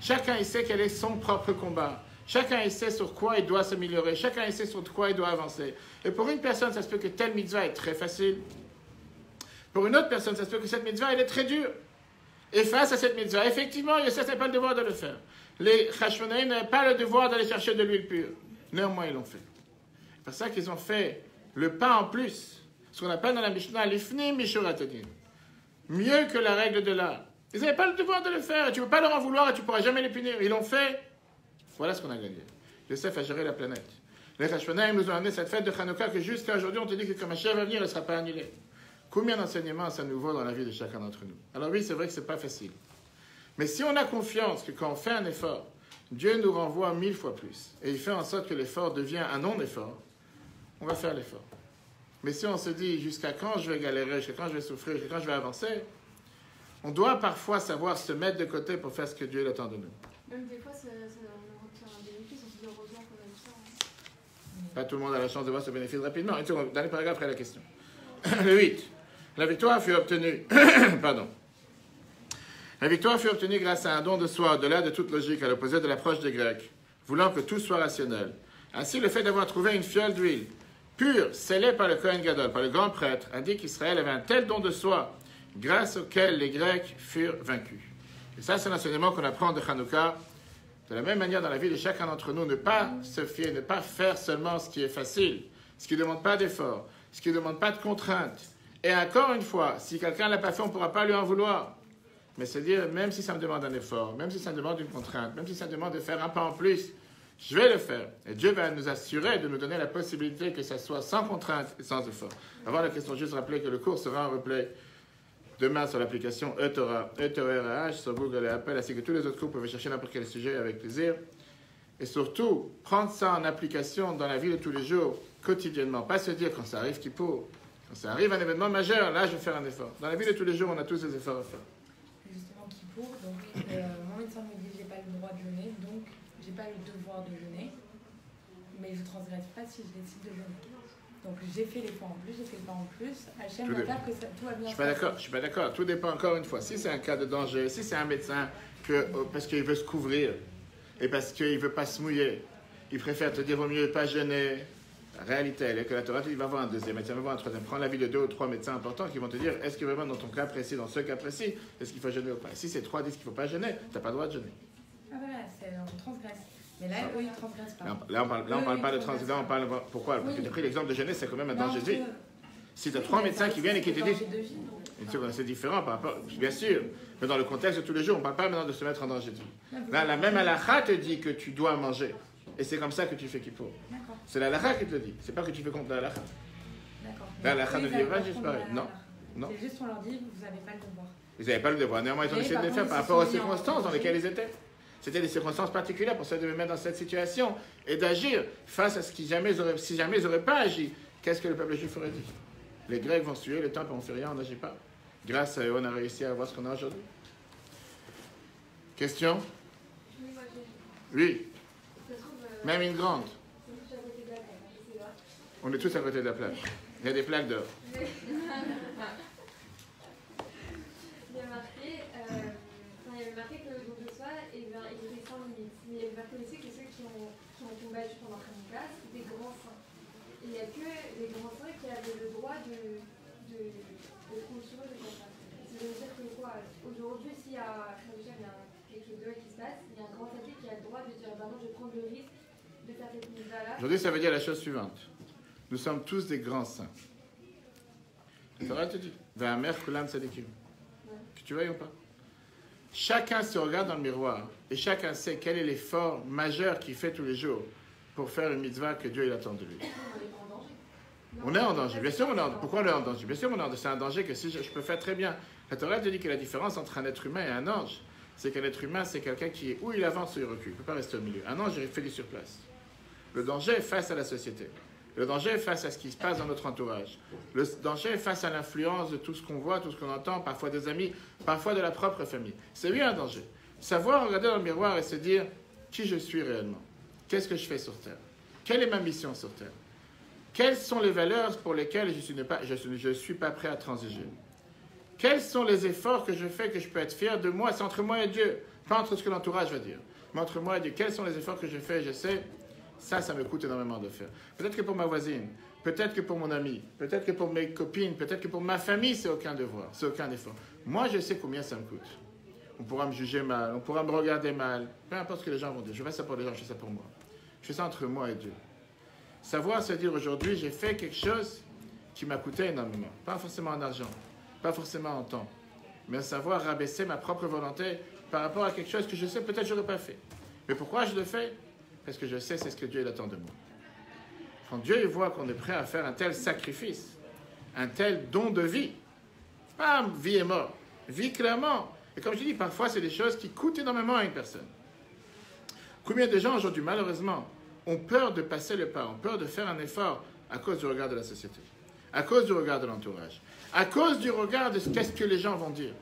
S1: Chacun, il sait quel est son propre combat. Chacun, il sait sur quoi il doit s'améliorer. Chacun, il sait sur quoi il doit avancer. Et pour une personne, ça se peut que telle mitzvah est très facile. Pour une autre personne, ça se peut que cette mitzvah, elle est très dure. Et face à cette mitzvah, effectivement, Yosef n'a pas le devoir de le faire. Les Hashmonaïm n'avaient pas le devoir d'aller chercher de l'huile pure. Néanmoins, ils l'ont fait. C'est pour ça qu'ils ont fait le pas en plus. Ce qu'on appelle dans la Mishnah, l'ifni mishuratadin. Mieux que la règle de l'art. Ils n'avaient pas le devoir de le faire. Et tu ne peux pas leur en vouloir et tu ne pourras jamais les punir. Ils l'ont fait. Voilà ce qu'on a gagné. Yosef a géré la planète. Les Hashmonaïm nous ont amené cette fête de Hanouka que jusqu'à aujourd'hui, on te dit que quand Mashiach va venir, elle ne sera pas annulée. Combien d'enseignements ça nous vaut dans la vie de chacun d'entre nous? Alors oui, c'est vrai que ce n'est pas facile. Mais si on a confiance que quand on fait un effort, Dieu nous renvoie 1000 fois plus, et il fait en sorte que l'effort devient un non-effort, on va faire l'effort. Mais si on se dit jusqu'à quand je vais galérer, jusqu'à quand je vais souffrir, jusqu'à quand je vais avancer, on doit parfois savoir se mettre de côté pour faire ce que Dieu attend de nous.
S3: Même des fois, on retire un bénéfice, on se dit heureusement qu'on a eu ça.
S1: Pas tout le monde a la chance de voir ce bénéfice rapidement. Et dans les paragraphes après la question. Le 8. La victoire fut obtenue. Pardon. La victoire fut obtenue grâce à un don de soi, au-delà de toute logique, à l'opposé de l'approche des Grecs, voulant que tout soit rationnel. Ainsi, le fait d'avoir trouvé une fiole d'huile pure, scellée par le Kohen Gadol, par le grand prêtre, indique qu'Israël avait un tel don de soi, grâce auquel les Grecs furent vaincus. Et ça, c'est l'enseignement qu'on apprend de Hanouka. De la même manière, dans la vie de chacun d'entre nous, ne pas se fier, ne pas faire seulement ce qui est facile, ce qui ne demande pas d'effort, ce qui ne demande pas de contraintes. Et encore une fois, si quelqu'un ne l'a pas fait, on ne pourra pas lui en vouloir. Mais c'est dire, même si ça me demande un effort, même si ça me demande une contrainte, même si ça me demande de faire un pas en plus, je vais le faire. Et Dieu va nous assurer de nous donner la possibilité que ça soit sans contrainte et sans effort. Avant la question, juste rappeler que le cours sera en replay demain sur l'application eTorah, eTorah sur Google et Apple, ainsi que tous les autres cours. Vous pouvez chercher n'importe quel sujet avec plaisir. Et surtout, prendre ça en application dans la vie de tous les jours, quotidiennement. Pas se dire quand ça arrive Kippour, quand ça arrive un événement majeur, là je vais faire un effort. Dans la vie de tous les jours, on a tous des efforts à faire.
S6: Justement, Kippour, donc mon médecin me dit que j'ai pas le droit de jeûner, donc j'ai pas le devoir de jeûner, mais je transgresse pas si je décide de jeûner. Donc j'ai fait l'effort en plus, j'ai fait le pas en plus. Hachem va faire que tout va bien se passer. Je suis pas d'accord. Tout dépend encore une fois. Si c'est un cas de danger, si c'est un médecin parce qu'il veut se couvrir et parce qu'il veut pas se mouiller, il préfère te dire au mieux pas jeûner.
S1: La réalité, elle est que la Torah, il va voir un deuxième médecin, il va voir un troisième. Prends l'avis de 2 ou 3 médecins importants qui vont te dire est-ce que vraiment dans ton cas précis, dans ce cas précis, est-ce qu'il faut jeûner ou pas. Si ces 3 disent qu'il ne faut pas jeûner, tu n'as pas le droit de jeûner.
S6: Ah voilà, on transgresse. Mais là, eux, ils transgressent pas.
S1: Là, on parle pas de transgression, on parle. Pourquoi? Parce que tu as pris l'exemple de jeûner, c'est quand même un danger de vie. Si tu as 3 médecins qui viennent et qui te disent. C'est différent par rapport. Bien sûr, mais dans le contexte de tous les jours, on ne parle pas maintenant de se mettre en danger de vie. Là, la même halakha te dit que tu dois manger. Et c'est comme ça que tu fais kippour. C'est la halakha qui te le dit. C'est pas que tu fais contre la halakha.
S6: D'accord.
S1: La halakha ne dit pas juste pareil. Non.
S6: C'est juste on leur dit vous n'avez pas le devoir.
S1: Ils n'avaient pas le devoir. Néanmoins, ils ont essayé de le faire par rapport aux circonstances dans lesquelles ils étaient. C'était des circonstances particulières pour ça de me mettre dans cette situation et d'agir face à ce qui jamais si jamais ils n'auraient pas agi. Qu'est-ce que le peuple juif aurait dit? Les Grecs vont se tuer, le temple, on ne fait rien, on n'agit pas. Grâce à eux, on a réussi à avoir ce qu'on a aujourd'hui. Question?
S2: Oui, moi j'ai.
S1: Oui,
S2: Ça se trouve.
S1: même une grande.
S2: Je suis à côté de la plaque, je sais pas.
S1: On est tous à côté de la plaque. Il y a des plaques d'or.
S2: Il y a marqué, il y avait marqué que le jour de soir, il était sans limite. Il y avait marqué aussi que ceux qui ont combattu pendant Hanouka, c'était des grands saints. Et il n'y a que les grands saints qui avaient le droit de prendre sur eux de faire ça. Ça veut dire que quoi? Aujourd'hui, s'il y a quelque chose de qui se passe, il y a un grand sacré qui a le droit de dire bah non, je vais prendre le risque de faire cette mise-là.
S1: Aujourd'hui, ça veut dire la chose suivante. Nous sommes tous des grands saints. La Torah te dit, Va'amer kulam tzadikim. Que tu veuilles ou pas. Chacun se regarde dans le miroir et chacun sait quel est l'effort majeur qu'il fait tous les jours pour faire une mitzvah que Dieu il attend de lui. On est en danger. Bien sûr, on est en danger. Pourquoi on est en danger? Bien sûr, on est en danger. C'est un danger que si je peux faire très bien. La Torah te dit que la différence entre un être humain et un ange, c'est qu'un être humain, c'est quelqu'un qui est où il avance ou il recule. Il ne peut pas rester au milieu. Un ange, il fait du surplace. Le danger est face à la société. Le danger est face à ce qui se passe dans notre entourage. Le danger est face à l'influence de tout ce qu'on voit, tout ce qu'on entend, parfois des amis, parfois de la propre famille. C'est lui un danger. Savoir regarder dans le miroir et se dire qui je suis réellement. Qu'est-ce que je fais sur Terre? Quelle est ma mission sur Terre? Quelles sont les valeurs pour lesquelles je ne suis pas prêt à transiger? Quels sont les efforts que je fais que je peux être fier de moi? C'est entre moi et Dieu, pas entre ce que l'entourage va dire. Mais entre moi et Dieu, quels sont les efforts que je fais? Je sais, ça me coûte énormément de faire. Peut-être que pour ma voisine, peut-être que pour mon ami, peut-être que pour mes copines, peut-être que pour ma famille, c'est aucun devoir, c'est aucun effort. Moi, je sais combien ça me coûte. On pourra me juger mal, on pourra me regarder mal, peu importe ce que les gens vont dire. Je fais ça pour les gens, je fais ça pour moi. Je fais ça entre moi et Dieu. Savoir se dire aujourd'hui, j'ai fait quelque chose qui m'a coûté énormément. Pas forcément en argent, pas forcément en temps, mais savoir rabaisser ma propre volonté par rapport à quelque chose que je sais peut-être je n'aurais pas fait. Mais pourquoi je le fais? Parce que je sais c'est ce que Dieu il attend de moi. Quand Dieu il voit qu'on est prêt à faire un tel sacrifice, un tel don de vie, pas vie et mort, vie clairement. Et comme je dis, parfois c'est des choses qui coûtent énormément à une personne. Combien de gens aujourd'hui, malheureusement, ont peur de passer le pas, ont peur de faire un effort à cause du regard de la société, à cause du regard de l'entourage, à cause du regard de qu'est-ce que les gens vont dire.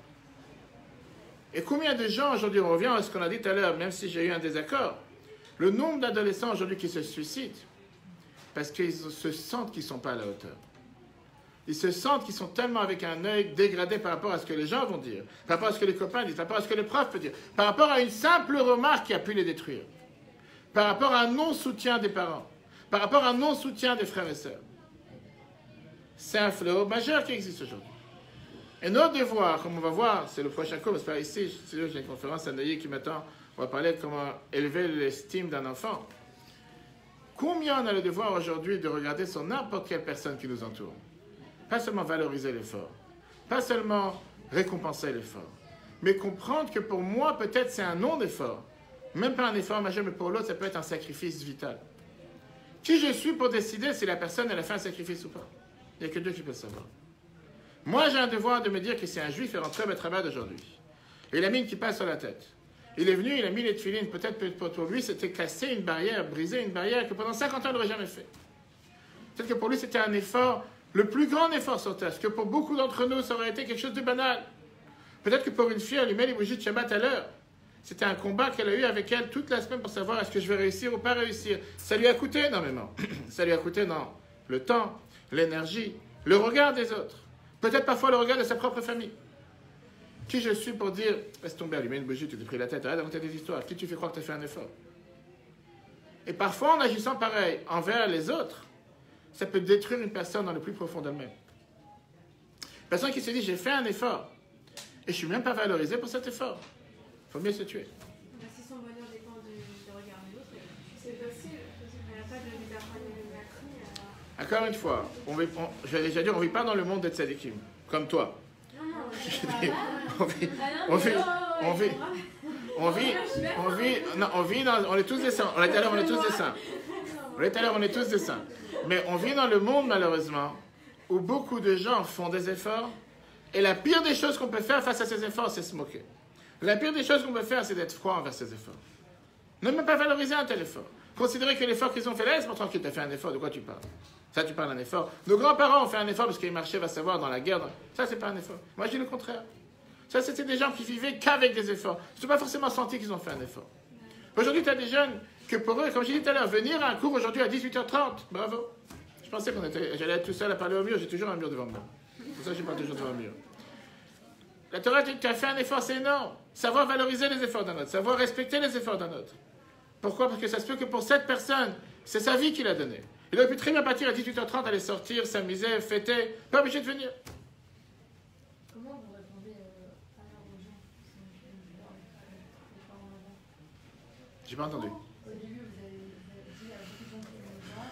S1: Et combien de gens aujourd'hui, on revient à ce qu'on a dit tout à l'heure, même si j'ai eu un désaccord, le nombre d'adolescents aujourd'hui qui se suicident parce qu'ils se sentent qu'ils ne sont pas à la hauteur. Ils se sentent qu'ils sont tellement avec un œil dégradé par rapport à ce que les gens vont dire, par rapport à ce que les copains disent, par rapport à ce que le prof peut dire, par rapport à une simple remarque qui a pu les détruire, par rapport à un non-soutien des parents, par rapport à un non-soutien des frères et sœurs. C'est un fléau majeur qui existe aujourd'hui. Et notre devoir, comme on va voir, c'est le prochain cours, parce que ici, j'ai une conférence à Neuilly qui m'attend, on va parler de comment élever l'estime d'un enfant. Combien on a le devoir aujourd'hui de regarder sur n'importe quelle personne qui nous entoure? Pas seulement valoriser l'effort, pas seulement récompenser l'effort, mais comprendre que pour moi, peut-être c'est un non-effort. Même pas un effort majeur, mais pour l'autre, ça peut être un sacrifice vital. Qui je suis pour décider si la personne, elle a fait un sacrifice ou pas? Il n'y a que Dieu qui peut le savoir. Moi, j'ai un devoir de me dire que si un juif est rentré au Betrabad aujourd'hui, et il a mis une kippa sur la tête, il est venu, il a mis les tefilines, peut-être pour lui, c'était casser une barrière, briser une barrière que pendant 50 ans, il n'aurait jamais fait. Peut-être que pour lui, c'était un effort, le plus grand effort sur terre, parce que pour beaucoup d'entre nous, ça aurait été quelque chose de banal. Peut-être que pour une fille, allumer les bougies de Shabbat à l'heure, c'était un combat qu'elle a eu avec elle toute la semaine pour savoir est-ce que je vais réussir ou pas réussir. Ça lui a coûté énormément. Ça lui a coûté le temps, l'énergie, le regard des autres. Peut-être parfois le regard de sa propre famille. Qui je suis pour dire, laisse tomber, allumer une bougie, tu t'es pris la tête, arrête de raconter des histoires. Qui tu fais croire que tu as fait un effort? Et parfois, en agissant pareil envers les autres, ça peut détruire une personne dans le plus profond d'elle-même. Une personne qui se dit, j'ai fait un effort, et je ne suis même pas valorisé pour cet effort. Il faut mieux se tuer.
S2: Si son bonheur dépend du regard de l'autre, c'est possible. Il n'y a pas de liberté.
S1: Encore une fois, je l'ai déjà dit, on ne vit pas dans le monde des tzadikim, comme toi.
S2: Non, non,
S1: on est tous des saints. On l'a dit tout à l'heure, on est tous des saints. On l'a dit tout à l'heure, on est tous des saints. Mais on vit dans le monde, malheureusement, où beaucoup de gens font des efforts, et la pire des choses qu'on peut faire face à ces efforts, c'est se moquer. La pire des choses qu'on peut faire, c'est d'être froid envers ces efforts. Ne même pas valoriser un tel effort. Considérer que l'effort qu'ils ont fait, laisse-moi tranquille, tu as fait un effort, de quoi tu parles? Ça, tu parles d'un effort. Nos grands-parents ont fait un effort parce qu'ils marchaient, va savoir, dans la guerre. Ça, c'est pas un effort. Moi, je dis le contraire. Ça, c'était des gens qui vivaient qu'avec des efforts. Ils n'ont pas forcément senti qu'ils ont fait un effort. Aujourd'hui, tu as des jeunes que pour eux, comme j'ai dit tout à l'heure, venir à un cours aujourd'hui à 18h30, bravo. Je pensais j'allais être tout seul à parler au mur, j'ai toujours un mur devant moi. C'est pour ça que je parle toujours devant le mur. La Torah, tu as fait un effort, c'est énorme. Savoir valoriser les efforts d'un autre, savoir respecter les efforts d'un autre. Pourquoi? Parce que ça se peut que pour cette personne, c'est sa vie qu'il a donnée. Il aurait pu très bien partir à 18h30, aller sortir, s'amuser, fêter, pas obligé de venir.
S5: Comment vous répondez alors aux gens qui sont en avant?
S1: J'ai pas entendu.
S5: Au début, vous avez dit à beaucoup de gens qui aiment les gens,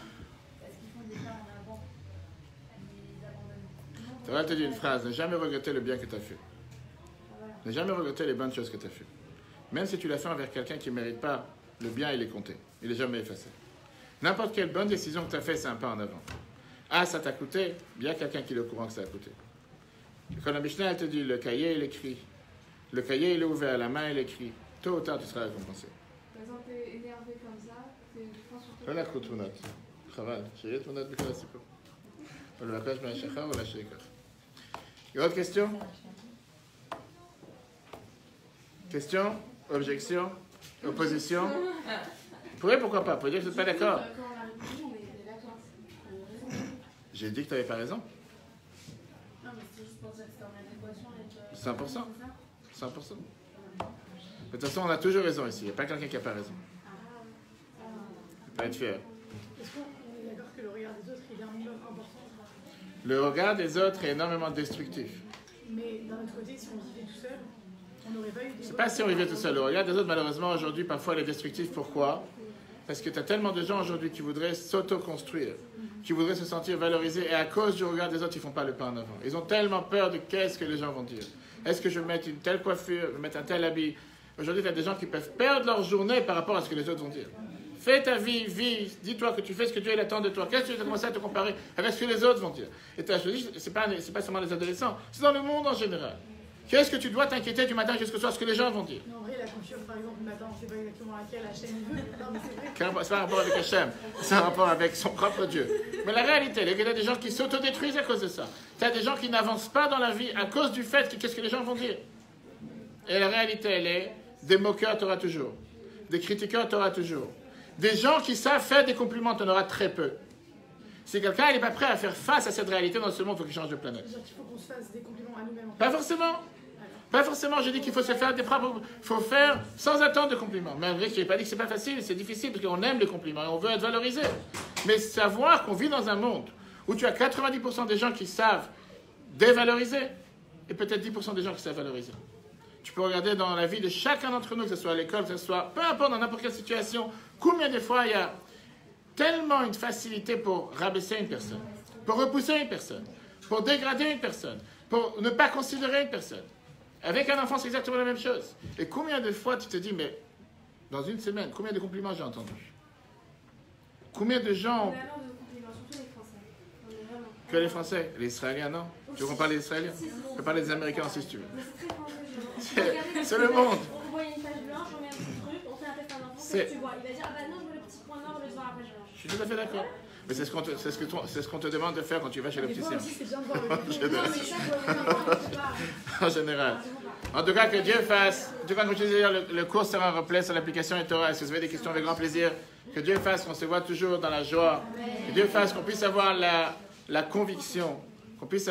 S5: est-ce qu'ils font des pas en avant? Ils abandonnent.
S1: Torah te dit une phrase, ne jamais regretter le bien que tu as fait. Ne jamais regretter les bonnes choses que tu as fait. Même si tu l'as fait envers quelqu'un qui ne mérite pas, le bien, il est compté. Il n'est jamais effacé. N'importe quelle bonne décision que tu as faite, c'est un pas en avant. Ah, ça t'a coûté, bien quelqu'un qui est au courant que ça a coûté. Quand la Mishnah, elle te dit, le cahier, il écrit. Le cahier, il est ouvert, la main, il écrit. Tôt ou tard, tu seras récompensé.
S3: Par exemple, t'es énervé comme ça, tu prends sur toi.
S1: לא לקחו תמונות, חבל, שיהיה תמונות בכל הסיפור. או לבקש מהשחר או להשריקה. Autre question? Question? Objection? Opposition? Vous pouvez, pourquoi pas? Vous pouvez dire que vous n'êtes pas d'accord.
S3: Quand on a répondu, on était d'accord.
S1: J'ai dit que tu n'avais pas raison.
S4: Non, mais c'est juste pour dire que c'était en adéquation avec...
S1: 100%. 100%. De toute façon, on a toujours raison ici. Il n'y a pas quelqu'un qui n'a pas raison. Il peut être fier.
S9: Est-ce qu'on est d'accord que le regard des autres est un minimum important?
S1: Le regard des autres est énormément destructif.
S9: Mais d'un autre côté, si on vivait tout seul, on n'aurait pas eu des...
S1: C'est pas si on vivait tout seul. Le regard des autres, malheureusement, aujourd'hui, parfois, il est destructif. Pourquoi? Parce que tu as tellement de gens aujourd'hui qui voudraient s'auto-construire, qui voudraient se sentir valorisés, et à cause du regard des autres, ils ne font pas le pas en avant. Ils ont tellement peur de qu'est-ce que les gens vont dire. Est-ce que je vais mettre une telle coiffure, je vais mettre un tel habit? Aujourd'hui, tu as des gens qui peuvent perdre leur journée par rapport à ce que les autres vont dire. Fais ta vie, vis, dis-toi que tu fais ce que Dieu attend de toi. Qu'est-ce que tu vas commencer à te comparer avec ce que les autres vont dire? Et je dis, c'est pas seulement les adolescents, c'est dans le monde en général. Qu'est-ce que tu dois t'inquiéter du matin jusqu'au soir, ce que les gens vont dire?
S9: Mais en vrai, la coiffure, par exemple, le matin, on ne sait pas exactement laquelle Hachem veut. Non, mais c'est vrai.
S1: C'est pas un rapport avec Hachem, c'est un rapport avec son propre Dieu. Mais la réalité, il y a des gens qui s'autodétruisent à cause de ça. Tu as des gens qui n'avancent pas dans la vie à cause du fait que qu'est-ce que les gens vont dire. Et la réalité, elle est, des moqueurs, tu auras toujours. Des critiqueurs, tu auras toujours. Des gens qui savent faire des compliments, tu en auras très peu. Si quelqu'un n'est pas prêt à faire face à cette réalité dans ce monde, il faut qu'il change de planète.
S9: C'est-à-dire qu'il faut qu'on se fasse des compliments à nous-mêmes.
S1: Pas forcément. Pas forcément, je dis qu'il faut se faire des propres... Il faut faire sans attendre de compliments. Malgré que je n'ai pas dit que c'est pas facile, c'est difficile, parce qu'on aime les compliments et on veut être valorisé. Mais savoir qu'on vit dans un monde où tu as 90% des gens qui savent dévaloriser, et peut-être 10% des gens qui savent valoriser. Tu peux regarder dans la vie de chacun d'entre nous, que ce soit à l'école, que ce soit, peu importe, dans n'importe quelle situation, combien de fois il y a tellement une facilité pour rabaisser une personne, pour repousser une personne, pour dégrader une personne, pour ne pas considérer une personne. Avec un enfant, c'est exactement la même chose. Et combien de fois tu te dis, mais dans une semaine, combien de compliments j'ai entendus? Combien de gens...
S2: On a alors de compliments, surtout les Français. On est vraiment...
S1: Que les Français? Les Israéliens, non? Tu veux qu'on parle des Israéliens? On peut parler des Américains aussi, si tu veux.
S2: Mais c'est très français.
S1: C'est le monde.
S2: On voit une page blanche, on met un petit truc, on fait un test à un enfant,
S1: C'est-
S2: tu vois. Il va dire, ah bah non, je veux le petit point noir au lieu de voir la page blanche.
S1: Je suis tout à fait d'accord. Mais c'est ce qu'on te demande de faire quand tu vas chez
S9: Mais moi
S1: l'opticien.
S9: aussi, c'est bien de voir le
S1: En général.
S2: Non, mais ça, je vois pas.
S1: En général. En tout cas, que Dieu fasse. En tout cas, comme je disais, le cours sera en replay sur l'application Torah. Si vous avez des questions, avec grand plaisir. Que Dieu fasse qu'on se voit toujours dans la joie. Que Dieu fasse qu'on puisse avoir la conviction, qu'on puisse